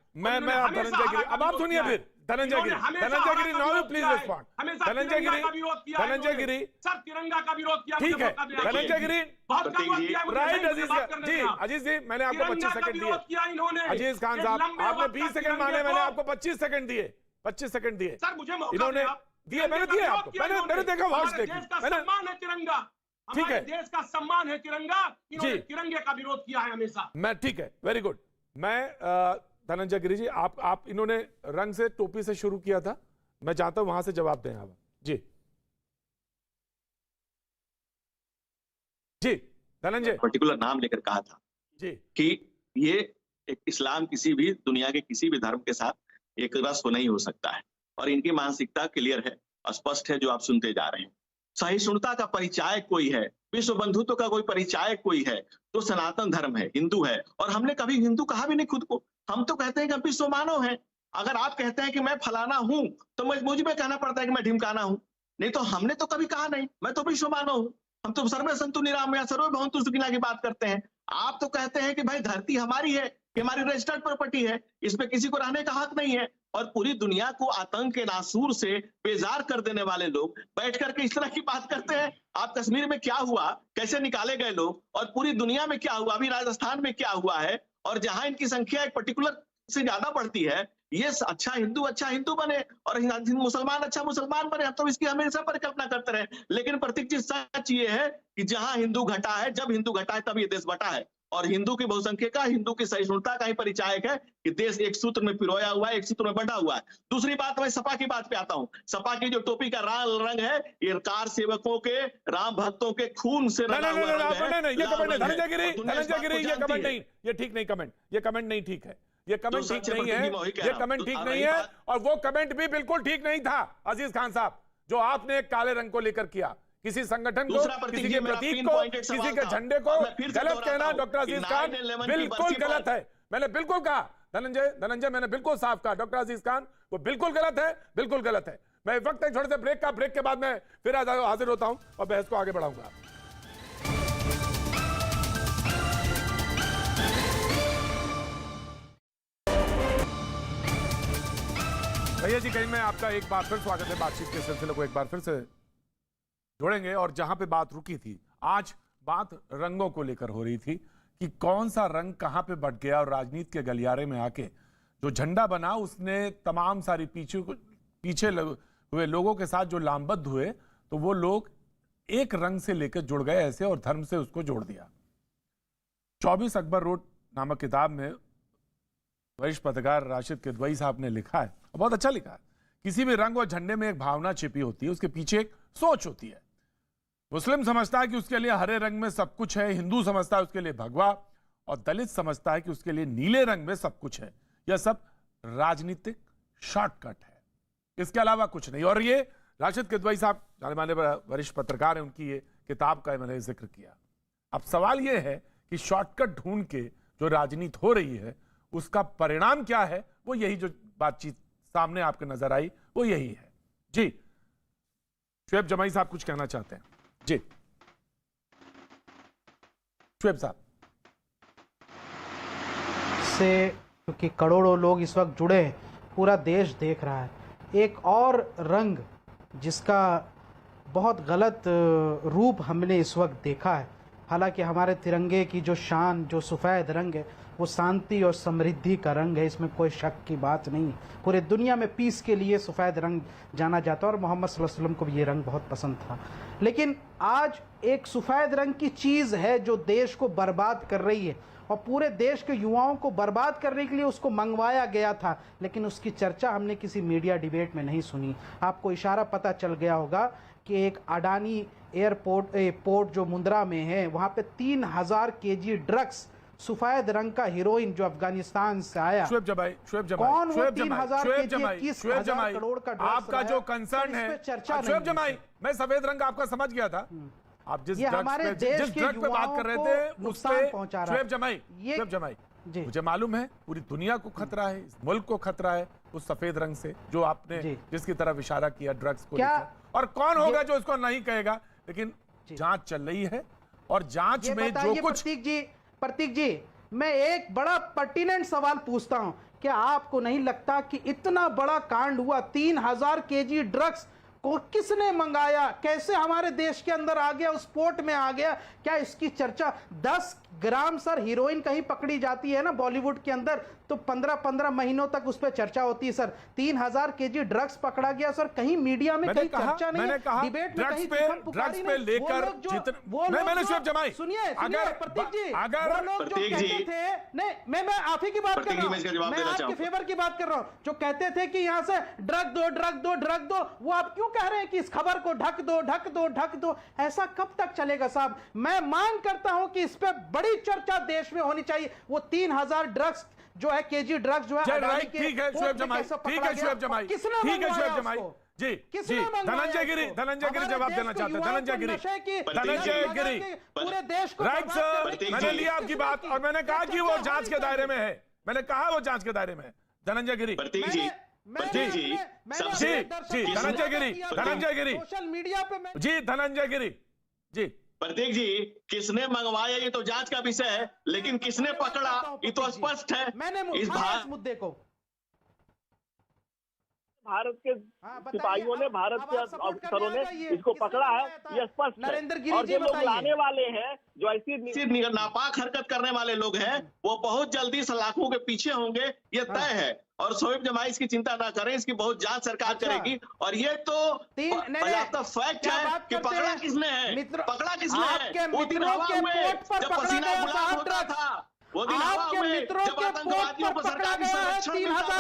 अब आप सुनिए, फिर धनंजय गिरी, Dhananjay Giri, now please respond. हमेशा धनंजय तिरंगा गिरी, का विरोध किया है धनंजय इन्होंने। गिरी, सब तिरंगा का विरोध किया। ठीक है धनंजय गिरी, बहुत कम वक्त किया मुझे राइट सही अजीज बात करने जी, का। अजीज जी मैंने आपको तिरंगा 25 का सेकंड दिए। विरोध किया इन्होंने। अजीज खान एक साहब लंबे आपने वक्त 20 तक सेकंड माने, तिरंगे मैंने को- आपको 25 सेकंड दिए, 25 सेकंड दिए सर मुझे मौका इन्होंने दें आप। दिए, मैंने दिए आपको, मैंने देखा वॉच हमारे देखी देश का मैंने। सम्मान है तिरंगा, ठीक हमारे है। देश का सम्मान है तिरंगा, इन्होंने जी। तिरंगे का विरोध किया है हमेशा। मैं ठीक है, वेरी गुड। मैं धनंजय गिरी जी, आप इन्होंने रंग से टोपी से शुरू किया था, मैं चाहता हूं वहां से जवाब दें आप जी। जी धनंजय पर्टिकुलर नाम लेकर कहा था जी, कि ये एक इस्लाम किसी भी दुनिया के किसी भी धर्म के साथ एक रस तो नहीं हो सकता है, और इनकी मानसिकता क्लियर है, स्पष्ट है, जो आप सुनते जा रहे हैं। सहिष्णुता का परिचायक कोई है, विश्व बंधुत्व का कोई परिचायक कोई है तो सनातन धर्म है, हिंदू है। और हमने कभी हिंदू कहा भी नहीं खुद को, हम तो कहते हैं कि हम विश्व मानव हैं। अगर आप कहते हैं कि मैं फलाना हूं तो मुझ में कहना पड़ता है कि मैं ढिमकाना हूं, नहीं तो हमने तो कभी कहा नहीं, मैं तो विश्व मानव हूं। हम तो सर्वे संतु निरामया सर्वे भवन्तु सुखिनः की बात करते हैं। आप तो कहते हैं कि भाई धरती हमारी है, कि हमारी रजिस्टर्ड प्रॉपर्टी है, इसमें किसी को रहने का हक नहीं है। और पूरी दुनिया को आतंक के नासूर से बेजार कर देने वाले लोग बैठ करके इस तरह की बात करते हैं। आप कश्मीर में क्या हुआ, कैसे निकाले गए लोग, और पूरी दुनिया में क्या हुआ, अभी राजस्थान में क्या हुआ है, और जहां इनकी संख्या एक पर्टिकुलर से ज्यादा बढ़ती है, ये अच्छा हिंदू बने और मुसलमान अच्छा मुसलमान बने, हम तो इसकी हमेशा परिकल्पना करते रहे। लेकिन प्रतीक जी सच ये है कि जहां हिंदू घटा है, जब हिंदू घटा है तब ये देश बटा है। और हिंदू की बहुसंख्यता, हिंदू की सहिष्णुता का ही परिचायक है कि देश एक सूत्र में पिरोया हुआ है, एक सूत्र में बंधा हुआ है। दूसरी बात, मैं सपा की बात पे आता हूँ। सपा की जो टोपी का रंग है, ये कार सेवकों के, राम भक्तों के खून से रंगा हुआ रंग है। ये कमेंट नहीं, धनंजय गिरी, और दुनिया इस बात को ये जानती कमेंट है। नहीं, ये ठीक नहीं कमेंट, ये कमेंट नहीं ठीक है, ये कमेंट ठीक सच्चे नहीं है, प्रतिनिधि कह ये रहा हूं। कमेंट तो ठीक अब नहीं रही है। बात- और वो कमेंट भी बिल्कुल ठीक नहीं था अजीज खान साहब, जो आपने काले रंग को लेकर किया, किसी संगठन को, दूसरा प्रतीक किसी जी, के मेरा प्रतीक पिन को, पॉइंटेड किसी सवाल के था। झंडे को और मैं फिर से गलत दोहराता कहना हूं डॉक्टर कि अजीज खान 9/11 की बिल्कुल बरसी पर- गलत है। मैंने बिल्कुल कहा धनंजय, मैंने बिल्कुल साफ कहा डॉक्टर अजीज खान वो बिल्कुल गलत है, बिल्कुल गलत है। मैं वक्त एक छोटे से ब्रेक के बाद मैं फिर हाजिर होता हूं और बहस को आगे बढ़ाऊंगा। भैया जी, कहीं मैं आपका एक बार फिर स्वागत है। बातचीत के सिलसिले को एक बार फिर से जोड़ेंगे और जहां पे बात रुकी थी, आज बात रंगों को लेकर हो रही थी कि कौन सा रंग कहां पे बट गया, और राजनीति के गलियारे में आके जो झंडा बना उसने तमाम सारी पीछे हुए लोगों के साथ जो लामबद्ध हुए, तो वो लोग एक रंग से लेकर जुड़ गए ऐसे और धर्म से उसको जोड़ दिया। 24 अकबर रोड नामक किताब में वरिष्ठ पत्रकार राशिद किदवई साहब ने लिखा है, और बहुत अच्छा लिखा है, किसी भी रंग और झंडे में एक भावना छिपी होती है, उसके पीछे एक सोच होती है। मुस्लिम समझता है कि उसके लिए हरे रंग में सब कुछ है, हिंदू समझता है उसके लिए भगवा, और दलित समझता है कि उसके लिए नीले रंग में सब कुछ है। यह सब राजनीतिक शॉर्टकट है, इसके अलावा कुछ नहीं। और ये राशिद किदवई साहब जाने माने वरिष्ठ पत्रकार हैं, उनकी ये किताब का मैंने जिक्र किया। अब सवाल यह है कि शॉर्टकट ढूंढ के जो राजनीति हो रही है उसका परिणाम क्या है, वो यही जो बातचीत सामने आपके नजर आई वो यही है। जी शुएब जमाई साहब कुछ कहना चाहते हैं? जी शुएब साहब। से क्योंकि करोड़ों लोग इस वक्त जुड़े हैं, पूरा देश देख रहा है, एक और रंग जिसका बहुत गलत रूप हमने इस वक्त देखा है। हालांकि हमारे तिरंगे की जो शान, जो सफ़ेद रंग है, वो शांति और समृद्धि का रंग है, इसमें कोई शक की बात नहीं। पूरे दुनिया में पीस के लिए सफ़ेद रंग जाना जाता है और मोहम्मद सल्लल्लाहु अलैहि वसल्लम को भी ये रंग बहुत पसंद था। लेकिन आज एक सफ़ेद रंग की चीज़ है जो देश को बर्बाद कर रही है, और पूरे देश के युवाओं को बर्बाद करने के लिए उसको मंगवाया गया था, लेकिन उसकी चर्चा हमने किसी मीडिया डिबेट में नहीं सुनी। आपको इशारा पता चल गया होगा कि एक अडानी पोर्ट जो मुंद्रा में है, वहाँ पे 3000 केजी ड्रग्स, सफेद रंग का हीरोइन जो अफगानिस्तान से आया। शुएब जमाई, कौन वो 3000 केजी, 30,000 करोड़ का ड्रग्स आपका जो कंसर्न है, शुएब जमाई, मैं सफेद रंग आपका समझ गया था। आप जिस ड्रग्स पे बात कर रहे थे उस पे शुएब जमाई, मुझे मालूम है पूरी दुनिया को खतरा है, इस मुल्क को खतरा है उस सफेद रंग से जो आपने जिसकी तरफ इशारा किया ड्रग्स को लेकर। और कौन होगा जो इसको नहीं कहेगा, लेकिन जांच चल रही है और जांच में जो कुछ। प्रतीक जी, मैं एक बड़ा पर्टिनेंट सवाल पूछता हूं क्या आपको नहीं लगता कि इतना बड़ा कांड हुआ, 3000 केजी ड्रग्स को किसने मंगाया, कैसे हमारे देश के अंदर आ गया, उस पोर्ट में आ गया, क्या इसकी चर्चा? 10 ग्राम सर हीरोइन कहीं पकड़ी जाती है ना बॉलीवुड के अंदर, तो 15-15 महीनों तक उस पर चर्चा होती है सर। 3000 केजी ड्रग्स पकड़ा गया सर, कहीं मीडिया में कहीं चर्चा नहीं है, डिबेट में कहीं ड्रग्स पे लेकर मैंने शुभ जमाई, सुनिए प्रतीक जी, अगर वो लोग जो कहते थे, नहीं मैं आप ही की बात कर रहा हूं, मैं आपके फेवर की बात कर रहा हूं, जो कहते थे कि यहां से ड्रग दो, वो आप क्यों कह रहे हैं कि इस खबर को ढक दो? ऐसा कब तक चलेगा साहब? मैं मांग करता हूं कि इस पे बड़ी चर्चा देश में होनी चाहिए। वो 3000 ड्रग्स जो है, केजी ड्रग्स जो है, ठीक है शुएब जमाई, ठीक है शुएब जमाई, ठीक है शुएब जमाई जी जी। धनंजय गिरी जवाब देना चाहते हैं। धनंजय गिरी पूरे देश को राइट सर, मैंने लिया आपकी बात और मैंने कहा कि वो जांच के दायरे में है, मैंने कहा वो जांच के दायरे में है। धनंजय गिरी जी धनंजय गिरी सोशल मीडिया पे जी, धनंजय गिरी जी। प्रतीक जी, किसने मंगवाया ये तो जांच का विषय है, लेकिन किसने पकड़ा ये तो स्पष्ट है। मैंने इस मुद्दे को भारत के सिपाहियों ने, भारत के अफसरों ने इसको पकड़ा है, ये स्पष्ट है। नरेंद्र गिरी और जी जो लोग बताइए, लाने वाले हैं, जो ऐसी नापाक हरकत करने वाले लोग हैं, वो बहुत जल्दी सलाखों के पीछे होंगे, ये तय है। और शोएब जमाई इसकी चिंता ना करें, इसकी बहुत जांच सरकार करेगी। और ये तो पर्याप्त फैक्ट है कि पकड़ा किसने है, पकड़ा किसने है। वो दिन हवा हुए जब पसीना बुलंद होता था, वो दिन हवा हुए जब आतंकवादियों को सरकारी संरक्षण मिलता था,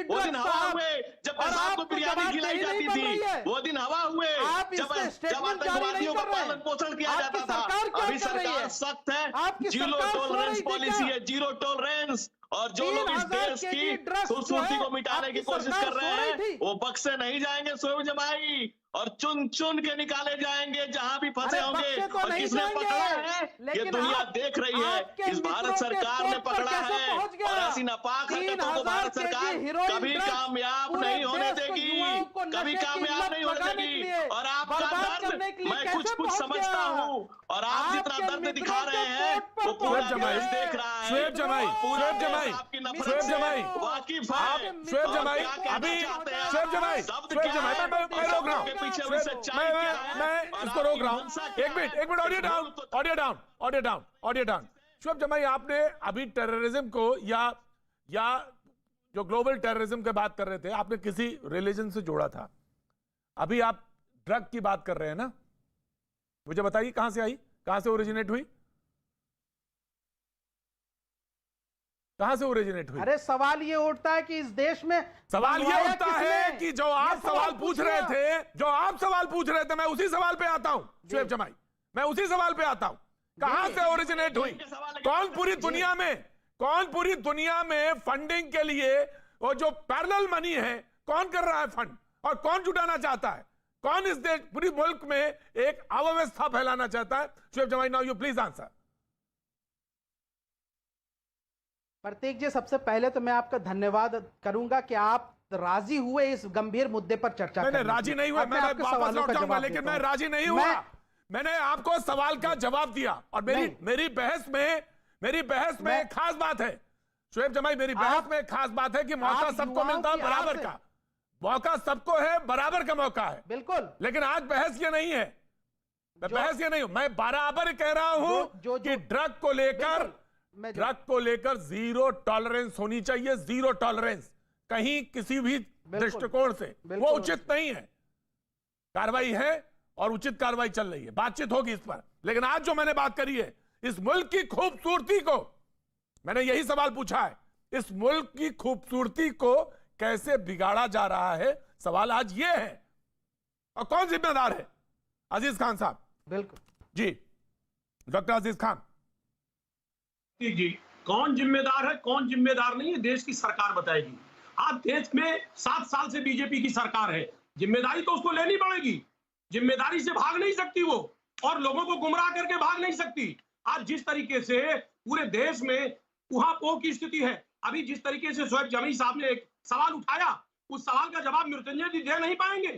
वो दिन हवा हुए जब बरसात को बिरयानी खिलाई जाती थी, वो दिन हवा हुए जब आतंकवादियों का पालन पोषण किया जाता था। अभी सरकार सख्त है, जीरो टॉलरेंस पॉलिसी है, जीरो टॉलरेंस। और जो लोग इस देश की खूबसूरती को मिटाने की कोशिश कर रहे हैं, वो बख्शे नहीं जाएंगे शोएब जमाई, और चुन चुन के निकाले जाएंगे जहां भी फंसे होंगे। और किसने पकड़ा है ये दुनिया देख रही है, इस भारत सरकार ने पकड़ा है। और ऐसी नापाक हरकतों को भारत सरकार कभी कामयाब नहीं होने देगी, कभी कामयाब नहीं होने देगी। और आपका दर्द मैं कुछ समझता हूँ, और आप जितना दर्द दिखा रहे हैं वो पूरा देश देख रहा है। शुएब जमाई आपकी नफरत से वाकिफ है। शुएब जमाई अभी शुएब जमाई मैं रोक रहा हूँ, मैं इसको रोक रहा हूँ। एक मिनट ऑडियो डाउन। शुएब जमाई, आपने अभी टेररिज्म को या जो ग्लोबल टेररिज्म की बात कर रहे थे, आपने किसी रिलीजन से जोड़ा था। अभी आप ड्रग की बात कर रहे हैं ना, मुझे बताइए कहां से आई, कहां से ओरिजिनेट हुई, कहां से ओरिजिनेट हुई? अरे सवाल ये उठता है कि इस देश में सवाल ये उठता है कि जो आप सवाल पूछ रहे थे, मैं उसी सवाल पे आता हूं शुएब जमाई, मैं उसी सवाल पे आता हूं। कहां से ओरिजिनेट हुई? कौन पूरी दुनिया में फंडिंग के लिए वो जो पैरेलल मनी है, कौन कर रहा है फंड, और कौन जुटाना चाहता है? कौन इस देश पूरी मुल्क में एक अव्यवस्था फैलाना चाहता है? शुएब जमाई, नाउ यू प्लीज आंसर। प्रतीक जी, सबसे पहले तो मैं आपका धन्यवाद करूंगा कि आप राजी हुए इस गंभीर मुद्दे पर चर्चा करने। मैंने राजी नहीं हुआ, मैं वापस लौट जाऊंगा, लेकिन मैं राजी नहीं हुआ। मैंने आपको सवाल का जवाब दिया, और मेरी बहस में एक खास बात है शुएब जमाई, मेरी बहस में एक खास बात है कि मौका सबको मिलता है बराबर का, मौका सबको है, बराबर का मौका है, बिल्कुल। लेकिन आज बहस ये नहीं है, मैं बराबर कह रहा हूं कि ड्रग को लेकर जीरो टॉलरेंस होनी चाहिए, जीरो टॉलरेंस कहीं किसी भी दृष्टिकोण से। वो उचित नहीं है, कार्रवाई है और उचित कार्रवाई चल रही है, बातचीत होगी इस पर। लेकिन आज जो मैंने बात करी है, इस मुल्क की खूबसूरती को, मैंने यही सवाल पूछा है, इस मुल्क की खूबसूरती को कैसे बिगाड़ा जा रहा है, सवाल आज ये है। और कौन जिम्मेदार है? अजीज खान साहब। बिल्कुल जी, डॉक्टर अजीज खान जी। कौन जिम्मेदार है, कौन जिम्मेदार नहीं है, देश की सरकार बताएगी। आज देश में 7 साल से बीजेपी की सरकार है, जिम्मेदारी तो उसको लेनी पड़ेगी, जिम्मेदारी से भाग नहीं सकती वो, और लोगों को गुमराह करके भाग नहीं सकती। आज जिस तरीके से पूरे देश में उहापोह की स्थिति है, अभी जिस तरीके से शोएब जमाई साहब ने एक सवाल उठाया, उस सवाल का जवाब मृत्युंजय जी दे नहीं पाएंगे,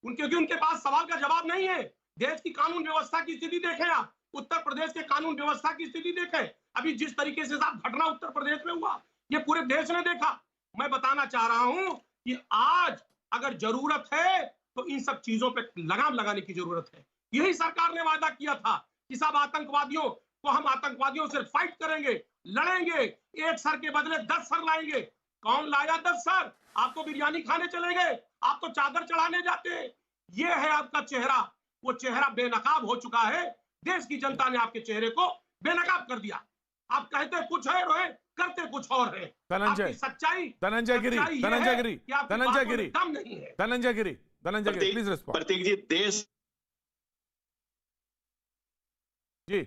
क्योंकि उनके पास सवाल का जवाब नहीं है। देश की कानून व्यवस्था की स्थिति देखें आप, उत्तर प्रदेश के कानून व्यवस्था की स्थिति देखें। अभी जिस तरीके से साहब घटना उत्तर प्रदेश में हुआ, ये पूरे देश ने देखा। मैं बताना चाह रहा हूं कि आज अगर जरूरत है तो इन सब चीजों पे लगाम लगाने की जरूरत है। यही सरकार ने वादा किया था कि सब आतंकवादियों को हम आतंकवादियों से फाइट करेंगे, लड़ेंगे, एक सर के बदले 10 सर लाएंगे। कौन लाया 10 सर? आप तो बिरयानी खाने चले गए, आप तो चादर चढ़ाने जाते हैं। ये है आपका चेहरा, वो चेहरा बेनकाब हो चुका है। देश की जनता ने आपके चेहरे को बेनकाब कर दिया। आप कहते कुछ है रोए, करते कुछ और है। धनंजय सच्चाई, धनंजय गिरी, धनंजय गिरी, धनंजय गिरी, दम नहीं है। धनंजय गिरी, धनंजय गिरी, प्लीज रिस्पॉन्ड। प्रतीक जी, देश जी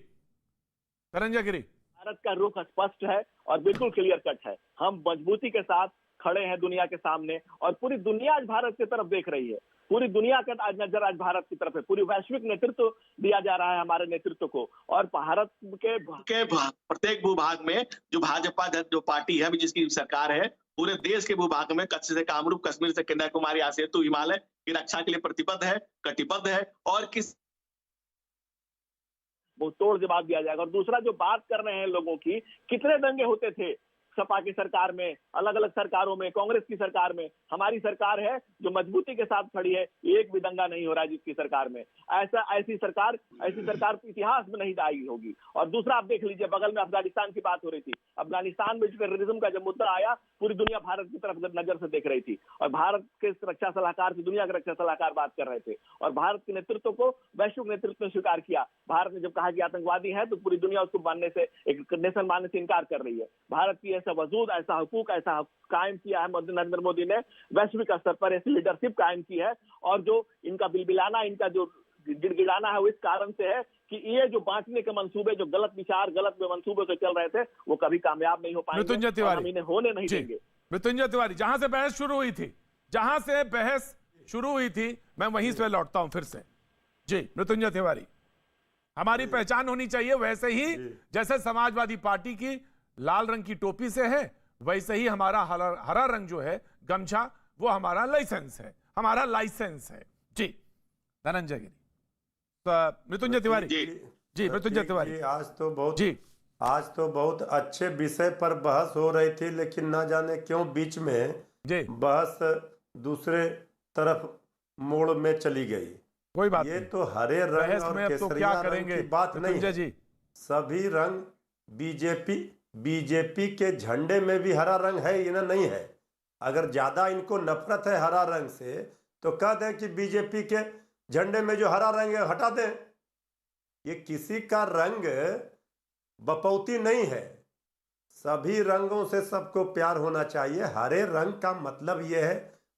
धनंजय गिरी। भारत का रुख स्पष्ट है और बिल्कुल क्लियर कट है। हम मजबूती के साथ खड़े हैं दुनिया के सामने और पूरी दुनिया आज भारत की तरफ देख रही है। पूरी दुनिया का आज नजर आज भारत की तरफ है। पूरी वैश्विक नेतृत्व दिया जा रहा है हमारे नेतृत्व को। और भारत के प्रत्येक भूभाग में जो भाजपा जो पार्टी है, अभी जिसकी सरकार है, पूरे देश के भूभाग में कच्छ से कामरूप, कश्मीर से कन्याकुमारी, सेतु, हिमालय की रक्षा के लिए प्रतिबद्ध है, कटिबद्ध है और किस वो तोड़ जवाब दिया जाएगा। और दूसरा जो बात कर रहे हैं लोगों की, कितने दंगे होते थे सपा की सरकार में, अलग अलग सरकारों में, कांग्रेस की सरकार में। हमारी सरकार है जो मजबूती के साथ खड़ी है, एक भी दंगा नहीं हो रहा है जिसकी सरकार में। ऐसी सरकार इतिहास में नहीं आई होगी। और दूसरा आप देख लीजिए, बगल में अफगानिस्तान की बात हो रही थी। अफगानिस्तान में टेररिज्म का जब मुद्दा आया, पूरी दुनिया भारत की तरफ नजर से देख रही थी और भारत के रक्षा सलाहकार से दुनिया के रक्षा सलाहकार बात कर रहे थे और भारत के नेतृत्व को वैश्विक नेतृत्व ने स्वीकार किया। भारत ने जब कहा कि आतंकवादी है तो पूरी दुनिया उसको मानने से, एक नेशन मानने से इनकार कर रही है। भारत की ऐसा वजूद, ऐसा हुकूक, ऐसा कायम किया है नरेंद्र मोदी ने, वैश्विक स्तर पर ऐसी लीडरशिप कायम की है। और जो इनका बिलबिलाना, इनका जो गिड़गिड़ाना है वो इस कारण से है कि ये जो बांटने के मंसूबे, जो गलत विचार, गलत मंसूबे से चल रहे थे, वो कभी कामयाब नहीं हो पाएंगे और हम इन्हें होने नहीं देंगे। मृत्युंजय तिवारी, जहां से बहस शुरू हुई थी, मैं वहीं से लौटता हूं फिर से। जी मृत्युंजय तिवारी, हमारी पहचान होनी चाहिए वैसे ही जैसे समाजवादी पार्टी की लाल रंग की टोपी से है, वैसे ही हमारा हरा रंग जो है गमछा, वो हमारा लाइसेंस है, हमारा लाइसेंस है। जी धनंजय गिरी, मृत्युंजय तिवारी। जी मृत्युंजय तिवारी, आज तो बहुत अच्छे विषय पर बहस हो रही थी, लेकिन ना जाने क्यों बीच में बहस दूसरे तरफ मोड़ में चली गई। कोई बात ये तो हरे रंग और केसरिया रंग की बात नहीं है। जी सभी रंग बीजेपी के झंडे में भी हरा रंग है, ये ना नहीं है। अगर ज्यादा इनको नफरत है हरा रंग से तो कह दें कि बीजेपी के झंडे में जो हरा रंग है हटा दें। ये किसी का रंग बपौती नहीं है, सभी रंगों से सबको प्यार होना चाहिए। हरे रंग का मतलब यह है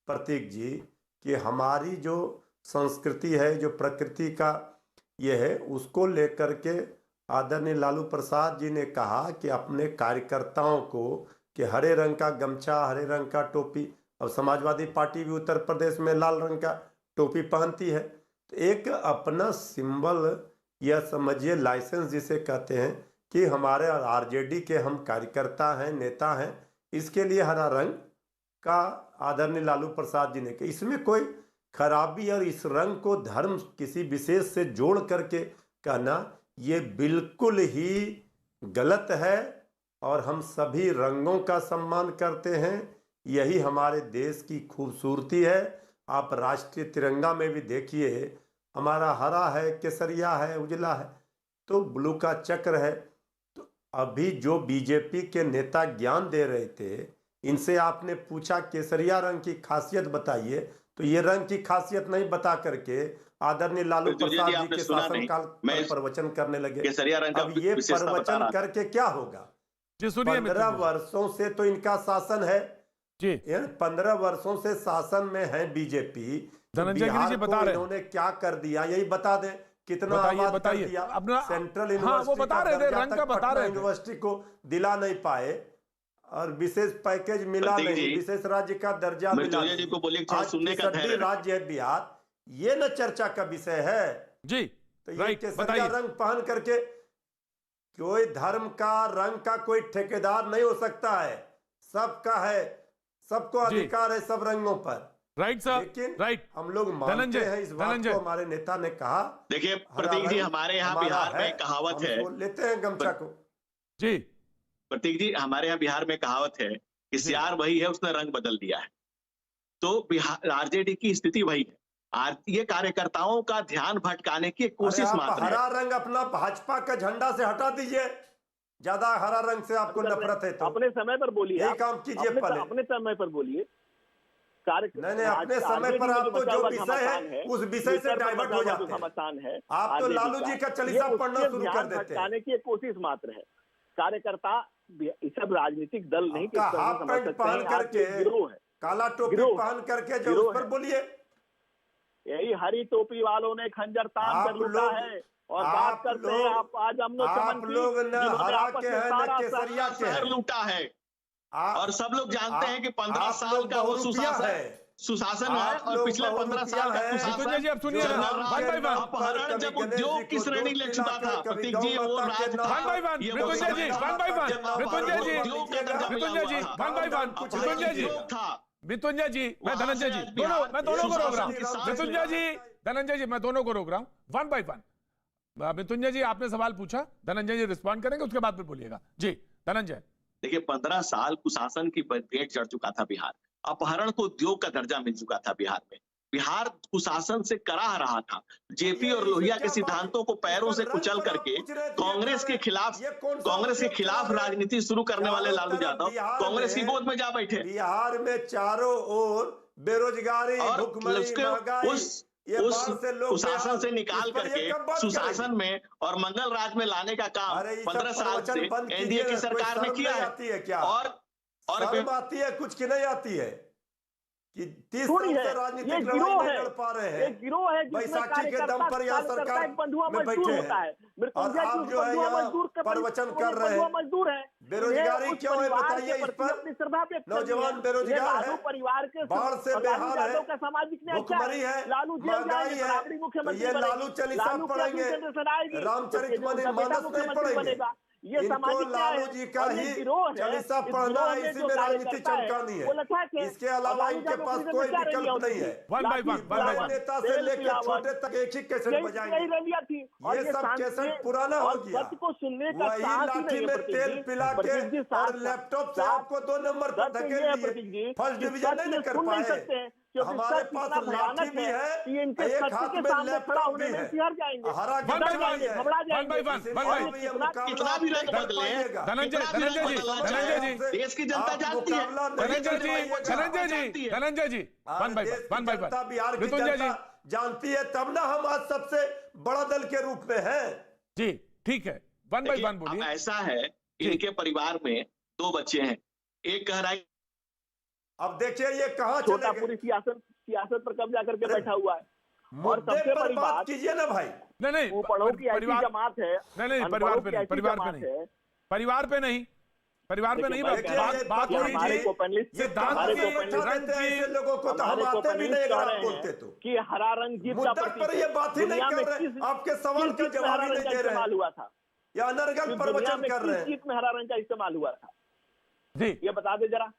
प्रतीक जी कि हमारी जो संस्कृति है, जो प्रकृति का ये है, उसको लेकर के आदरणीय लालू प्रसाद जी ने कहा कि अपने कार्यकर्ताओं को कि हरे रंग का गमछा, हरे रंग का टोपी, और समाजवादी पार्टी भी उत्तर प्रदेश में लाल रंग का टोपी पहनती है, तो एक अपना सिंबल या समझिए लाइसेंस जिसे कहते हैं कि हमारे आरजेडी के हम कार्यकर्ता हैं, नेता हैं, इसके लिए हरा रंग का आदरणीय लालू प्रसाद जी ने कहा। इसमें कोई खराबी और इस रंग को धर्म किसी विशेष से जोड़ करके कहना ये बिल्कुल ही गलत है। और हम सभी रंगों का सम्मान करते हैं, यही हमारे देश की खूबसूरती है। आप राष्ट्रीय तिरंगा में भी देखिए, हमारा हरा है, केसरिया है, उजला है, तो ब्लू का चक्र है। तो अभी जो बीजेपी के नेता ज्ञान दे रहे थे, इनसे आपने पूछा केसरिया रंग की खासियत बताइए, तो ये रंग की खासियत नहीं बता करके आदरणीय लालू प्रसाद जी के शासनकाल में प्रवचन करने लगे। अब ये प्रवचन करके क्या होगा? 15 वर्षों से तो इनका शासन है जी, 15 वर्षों से शासन में है बीजेपी। बिहार को इन्होंने क्या कर दिया यही बता दें। कितना आबाद कर दिया अपना सेंट्रल यूनिवर्सिटी को दिला नहीं पाए और विशेष पैकेज मिला नहीं, विशेष राज्य का दर्जा मिला नहीं। आज राज्य है बिहार, ये न चर्चा का विषय है जी। तो ये केसरिया रंग पहन करके कोई धर्म का रंग का कोई ठेकेदार नहीं हो सकता है, सबका है, सबको अधिकार है सब रंगों पर। राइट सर, लेकिन राइट हम लोग मानते हैं इस बात को। हमारे नेता ने कहा, देखिए प्रतीक जी, हमारे यहाँ बिहार में कहावत है, लेते हैं गमछा को जी। प्रतीक जी, हमारे यहाँ बिहार में कहावत है केसीआर वही है, उसने रंग बदल दिया है। तो बिहार आरजेडी की स्थिति वही है। ये कार्यकर्ताओं का ध्यान भटकाने की कोशिश मात्र है। हरा रंग अपना भाजपा का झंडा से हटा दीजिए, ज्यादा हरा रंग से आपको नफरत है तो अपने समय पर बोलिए, यही काम कीजिए पहले। अपने समय पर बोलिए। नहीं, अपने समय पर आपको जो विषय है उस विषय से डाइवर्ट हो जाते हैं। आप तो लालू जी का चालीसा पढ़ना शुरू कर देते हैं। की कोशिश मात्र है। कार्यकर्ता सब राजनीतिक दल नहीं, हाफ पैंट पहन करके, काला टोपी पहन करके जो उस पर बोलिए। यही हरी टोपी वालों ने खंजर तान कर लूटा है और बात करते हैं आप आज अमनो आप लोग न हरा के हैं न केसरिया के हैं, लूटा है। और सब लोग जानते हैं कि 15 साल का वो सुशासन है और पिछले 15 साल का जी अब सुनिए अपहरण जब उद्योग की श्रेणी ले चुका था प्रतीक जी, वो मृत्युंजय जी, मैं धनंजय जी, मैं दोनों को रोक रहा हूँ। मृत्युंजय जी, धनंजय जी, मैं दोनों को रोक रहा हूँ, 1 by 1। मृत्युंजय जी आपने सवाल पूछा, धनंजय जी रिस्पॉन्ड करेंगे, उसके बाद फिर बोलिएगा। जी धनंजय। देखिए 15 साल कुशासन की पेट चढ़ चुका था बिहार, अपहरण को उद्योग का दर्जा मिल चुका था बिहार में। बिहार कुशासन से कराह रहा था। जेपी और लोहिया के सिद्धांतों को पैरों से कुचल करके कांग्रेस के खिलाफ राजनीति शुरू करने वाले लालू यादव कांग्रेस की गोद में जा बैठे। बिहार में चारों ओर बेरोजगारी, उस कुशासन से निकाल करके सुशासन में और मंगल राज में लाने का काम 15 साल से एनडीए की सरकार ने किया है। और आती है कुछ की नहीं आती है कि 30 साल से राजनीतिक लड़ाई नहीं लड़ पा रहे हैं, बैसाखी के दम पर यहाँ सरकार में बैठे हैं और आप जो है यहाँ प्रवचन कर रहे हैं। बेरोजगारी क्यों है बताइए इस पर। नौजवान बेरोजगार है, बाढ़ से बेहाल है, भुखमरी है, महंगाई है, तो ये लालू चालीसा पढ़ेंगे, रामचरितमानस नहीं पढ़ेंगे। इनको लालू जी का ही चालीसा पढ़ना है, इसी में राजनीति चमकानी है, इसके अलावा इनके पास कोई विकल्प नहीं है। 1 by 1 नेता से लेकर छोटे तक एक ही कैसेट बजाएंगे। ये सब कैसेट पुराना हो गया, वही लाठी में तेल पिला के और लैपटॉप से आपको 2 नंबर पर धकेल दिए, फर्स्ट डिवीजन नहीं कर पाए। हमारे पास लाठी भी है, एक हाथ में लैपटॉप भी है, हरा कितना भी रंग बदले धनंजय जी, देश की जनता जानती है। धनंजय जी 1 by 1 बिहार की जनता जानती है, तब ना हम आज सबसे बड़ा दल के रूप में हैं। जी ठीक है, 1 by 1 बोलिए। ऐसा है, इनके परिवार में 2 बच्चे हैं, एक कह रहा है। अब देखिए ये कहाँ छोटा पूरी सियासत पर कब्जा करके बैठा हुआ है। और सबसे बड़ी बात कीजिए ना भाई, नहीं वो पढ़ो की ऐसी जमात है, नहीं परिवार पे नहीं, परिवार पे नहीं बात हो रही थी सिद्धांत की लोगों को तो हम आते भी नहीं अगर आप बोलते तो कि हरा रंग जीत का प्रतीक पर ये बात ही नहीं कर रहे, आपके सवाल का जवाब ही नहीं दे रहे हुआ था, या अनर्गल प्रवचन कर रहे हैं। जीत में हरा रंग का इस्तेमाल हुआ था जी, ये बता दे जरा।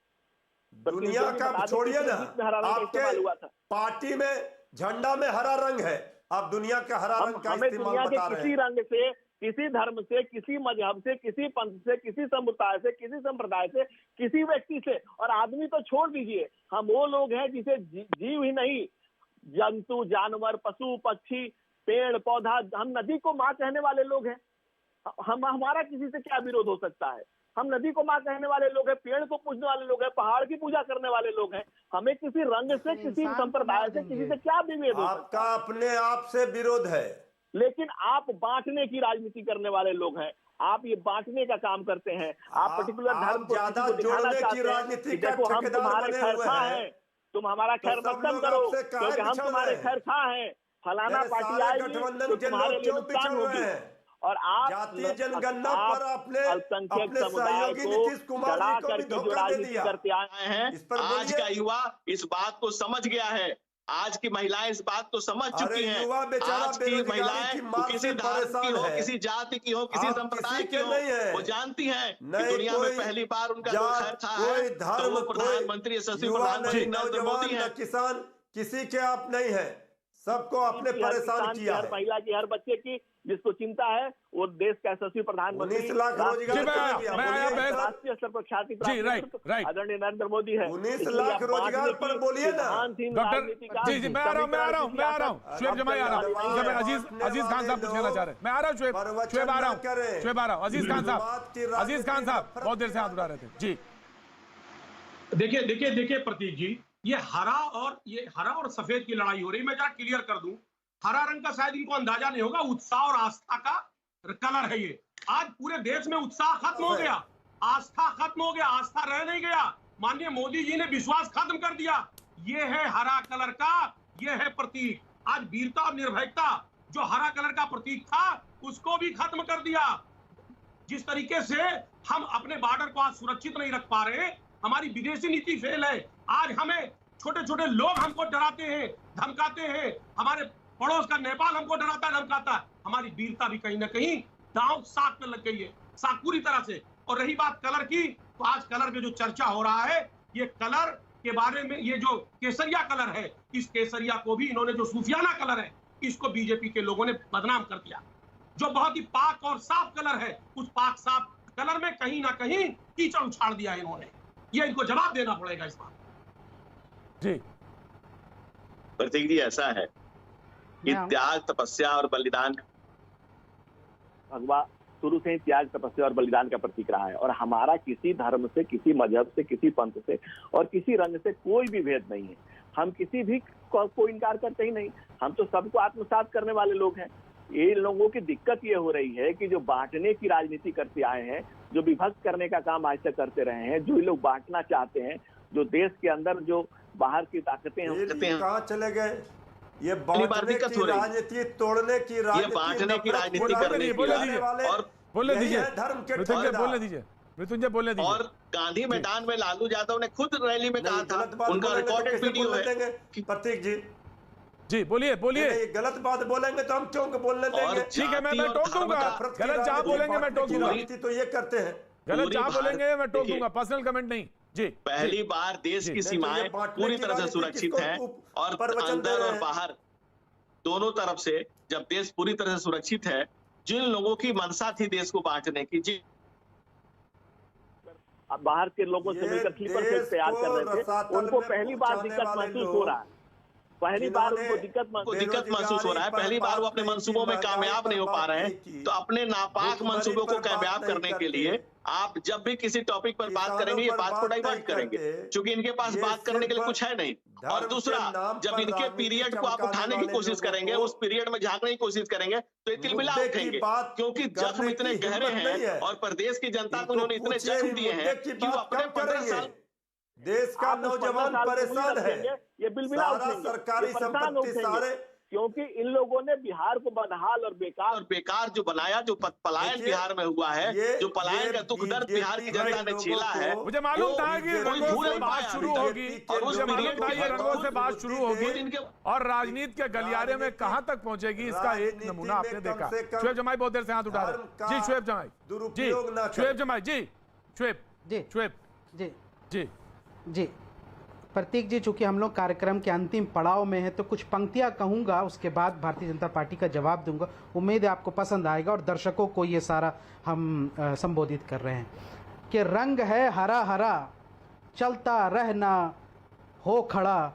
दुनिया का छोड़िए ना, आपके पार्टी में झंडा में हरा रंग है, आप दुनिया का हरा रंग का इस्तेमाल बता रहे हैं। किसी रंग से, किसी धर्म से, किसी मजहब से, किसी पंथ से, किसी समुदाय से, किसी संप्रदाय से, किसी व्यक्ति से, और आदमी तो छोड़ दीजिए, हम वो लोग हैं जिसे जीव ही नहीं, जंतु, जानवर, पशु, पक्षी, पेड़ पौधा, हम नदी को माँ कहने वाले लोग हैं। हमारा किसी से क्या विरोध हो सकता है? हम नदी को माँ कहने वाले लोग हैं, पेड़ को पूजने वाले लोग हैं, पहाड़ की पूजा करने वाले लोग हैं। हमें किसी रंग से, किसी संप्रदाय से, किसी से क्या विभेद हो? आपका अपने आप से विरोध है, लेकिन आप बांटने की राजनीति करने वाले लोग हैं। आप ये बांटने का काम करते हैं। आप पर्टिकुलर धर्म को ज्यादा जोड़ने की राजनीति का ठेकेदार बने हुए हैं। तुम हमारा खैर मकदम करो क्योंकि हम तुम्हारे खैर खा हैं। फलाना पार्टी आएगी तो तुम्हारे लिए नुकसान होगी। और आप जातीय जनगणना पर अल्पसंख्यक समुदाय को चढ़ा करके जो राजनीति करते आए हैं, आज का युवा इस बात को समझ गया है। आज की महिलाएं इस बात को समझ चुकी हैं। आज की महिलाएं किसी धर्म की हो, किसी जाति की हो, किसी संप्रदाय की हो, वो जानती हैं कि दुनिया में पहली बार उनका जो खैर था है तो वो प्रधानमंत्री, यशस्वी प्रधानमंत्री नरेंद्र मोदी है। किसान किसी के आप नहीं है, सबको अपने परेशान किया हर है। महिला की, हर बच्चे की जिसको चिंता है, वो देश का यशस्वी प्रधानमंत्री 19 लाख रोजगार राष्ट्रीय स्तर पर ख्याति प्राप्त आदरणीय नरेंद्र मोदी है। 19 लाख रोजगार पर बोलिए ना डॉक्टर। जी मैं आ रहा हूँ शुएब जमाई आ रहा हूँ। अजीज खान साहब कुछ कहना चाह रहे हैं। मैं आ रहा हूँ शुएब आ रहा हूँ। अजीज खान साहब बहुत देर से हाथ उठा रहे थे। जी देखिए प्रतीक जी, ये हरा और सफेद की लड़ाई हो रही है। मैं जरा क्लियर कर दूं, हरा रंग का शायद इनको अंदाजा नहीं होगा, उत्साह और आस्था का कलर है ये। आज पूरे देश में उत्साह खत्म हो गया, आस्था खत्म हो गया, आस्था रह नहीं गया। माननीय मोदी जी ने विश्वास खत्म कर दिया। ये है हरा कलर का, ये है प्रतीक। आज वीरता और निर्भयता जो हरा कलर का प्रतीक था, उसको भी खत्म कर दिया। जिस तरीके से हम अपने बॉर्डर को आज सुरक्षित नहीं रख पा रहे, हमारी विदेशी नीति फेल है। आज हमें छोटे छोटे लोग हमको डराते हैं, धमकाते हैं। हमारे पड़ोस का नेपाल हमको डराता है, धमकाता है। हमारी वीरता भी कहीं ना कहीं दांव साख में लग गई है, साख पूरी तरह से। और रही बात कलर की, तो आज कलर पे जो चर्चा हो रहा है, ये कलर के बारे में, ये जो केसरिया कलर है, इस केसरिया को भी इन्होंने, जो सूफियाना कलर है, इसको बीजेपी के लोगों ने बदनाम कर दिया। जो बहुत ही पाक और साफ कलर है, उस पाक साफ कलर में कहीं ना कहीं कीचड़ उछाल दिया इन्होंने। ये इनको जवाब देना पड़ेगा इस बात। जी प्रतीक जी, ऐसा है कि त्याग, तपस्या और बलिदान, भगवा शुरू से ही त्याग, तपस्या और बलिदान का प्रतीक रहा है। और हमारा किसी धर्म से, किसी मजहब से, किसी पंथ से और किसी रंग से कोई भी भेद नहीं है। हम किसी भी को इनकार करते ही नहीं। हम तो सबको आत्मसात करने वाले लोग हैं। ये लोगों की दिक्कत ये हो रही है कि जो बांटने की राजनीति करते आए हैं, जो विभक्त करने का काम आज तक करते रहे हैं, जो ये लोग बांटना चाहते हैं, जो देश के अंदर जो बाहर की ताकतें कहाँ चले गए? ये बांटने की राजनीति, तोड़ने की राजनीति, ये बांटने की राजनीति करने वाले और बोलने दीजिए धर्म के बोलने दीजिए मृत्युंजय बोलने दीजिए। और गांधी मैदान में लालू यादव ने खुद रैली में कहा था, उनका रिकॉर्डेड वीडियो है। प्रतीक जी जी बोलिए गलत बात बोलेंगे तो हम क्यों बोलने देंगे? ठीक है, मैं टोक दूंगा। गलत जहां बोलेंगे मैं टोक दूंगा। तो ये करते हैं, गलत जहां बोलेंगे मैं टोक दूंगा। पर्सनल कमेंट नहीं। जी पहली बार देश की सीमाएं पूरी तरह से सुरक्षित हैं और अंदर और बाहर दोनों तरफ से जब देश पूरी तरह से सुरक्षित है, जिन लोगों की मंशा थी देश को बांटने की, अब बाहर के लोगों से मिलकर स्लीपर सेल तैयार कर रहे थे, उनको पहली बार दिक्कत महसूस हो रहा है। पहली बार उनको दिक्कत महसूस हो रहा है। पहली बार वो अपने मंसूबों में कामयाब नहीं हो पा रहे हैं। तो अपने नापाक मंसूबों को कामयाब करने के लिए आप जब भी किसी टॉपिक पर बात करेंगे, ये बात को डाइवर्ट करेंगे, क्योंकि इनके पास बात करने के लिए कुछ है नहीं। और दूसरा, जब इनके पीरियड को आप उठाने की कोशिश करेंगे, उस पीरियड में झांकने की कोशिश करेंगे, तो ये तिलमिला उठेंगे, क्योंकि जख्म इतने गहरे हैं और प्रदेश की जनता को उन्होंने इतने जख्म दिए हैं कि वो अपने 15 साल देश का नौजवान परेशान है। ये बिलबिला उठेंगे, सरकारी संपत्ति सारे, क्योंकि इन लोगों ने बिहार को बदहाल और बेकार जो बनाया, जो पलायन बिहार में हुआ है, जो पलायन का दुख दर्द बिहार की जनता ने झेला है। मुझे मालूम था कि रंगों से बात शुरू होगी, और मुझे मालूम था ये रंगों से बात शुरू होगी और राजनीति के गलियारे में कहां तक पहुंचेगी, इसका एक नमूना आपने देखा। शुएब जमाई बहुत देर से हाथ उठा रहे। जी शुएब जमाई, जी शुएब जमाई, जी शुएब जी जी प्रतीक जी, चूंकि हम लोग कार्यक्रम के अंतिम पड़ाव में हैं, तो कुछ पंक्तियां कहूंगा, उसके बाद भारतीय जनता पार्टी का जवाब दूंगा। उम्मीद है आपको पसंद आएगा और दर्शकों को ये सारा हम संबोधित कर रहे हैं कि रंग है हरा हरा, चलता रहना हो खड़ा,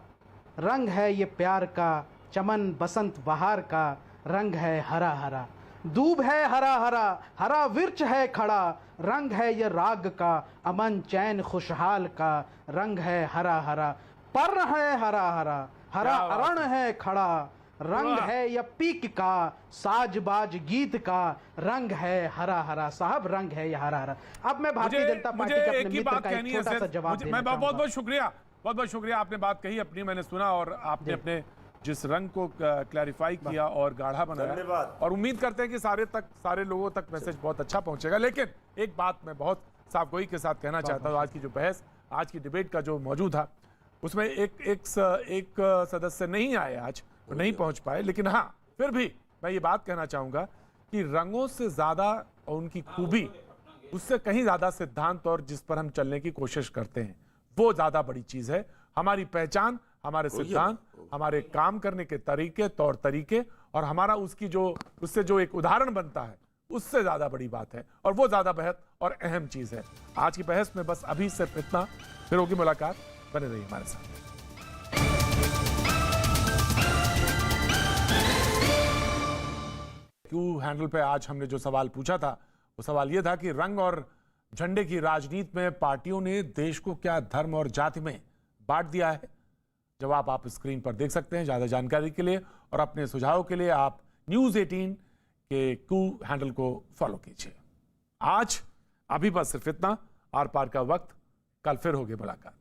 रंग है ये प्यार का, चमन बसंत बहार का, रंग है हरा हरा, दूब है हरा हरा, हरा विरच है खड़ा, रंग है ये राग का, अमन चैन खुशहाल का, रंग है हरा हरा, पर्ण है हरा हरा, हरा अरण है खड़ा, रंग है ये पीक का, साजबाज गीत का, रंग है हरा हरा। साहब रंग है ये हरा हरा। अब मैं भारतीय जनता पार्टी के अपने मित्र का एक छोटा सा जवाब देना चाहूंगा। बहुत शुक्रिया आपने बात कही अपनी, मैंने सुना और आपने अपने जिस रंग को क्लैरिफाई किया और गाढ़ा बनाया, और उम्मीद करते हैं कि सारे लोगों तक मैसेज बहुत अच्छा पहुंचेगा। लेकिन एक बात मैं बहुत साफगोई के साथ कहना चाहता हूं, आज की जो बहस, आज की डिबेट का जो मौजूद था, उसमें एक सदस्य नहीं आए आज, नहीं पहुंच पाए। लेकिन हाँ, फिर भी मैं ये बात कहना चाहूंगा कि रंगों से ज्यादा उनकी खूबी, उससे कहीं ज्यादा सिद्धांत और जिस पर हम चलने की कोशिश करते हैं, वो ज्यादा बड़ी चीज है। हमारी पहचान, हमारे सिद्धांत, हमारे काम करने के तरीके, तौर तरीके, और हमारा उससे जो एक उदाहरण बनता है, उससे ज्यादा बड़ी बात है, और वो ज्यादा बेहद और अहम चीज है। आज की बहस में बस अभी सिर्फ इतना, फिर होगी मुलाकात, बने रहिए हमारे साथ। क्यू हैंडल पे आज हमने जो सवाल पूछा था, वो सवाल ये था कि रंग और झंडे की राजनीति में पार्टियों ने देश को क्या धर्म और जाति में बांट दिया है। जवाब आप स्क्रीन पर देख सकते हैं। ज्यादा जानकारी के लिए और अपने सुझाव के लिए आप न्यूज़ 18 के क्यू हैंडल को फॉलो कीजिए। आज अभी बस सिर्फ इतना, आर पार का वक्त, कल फिर होगी मुलाकात।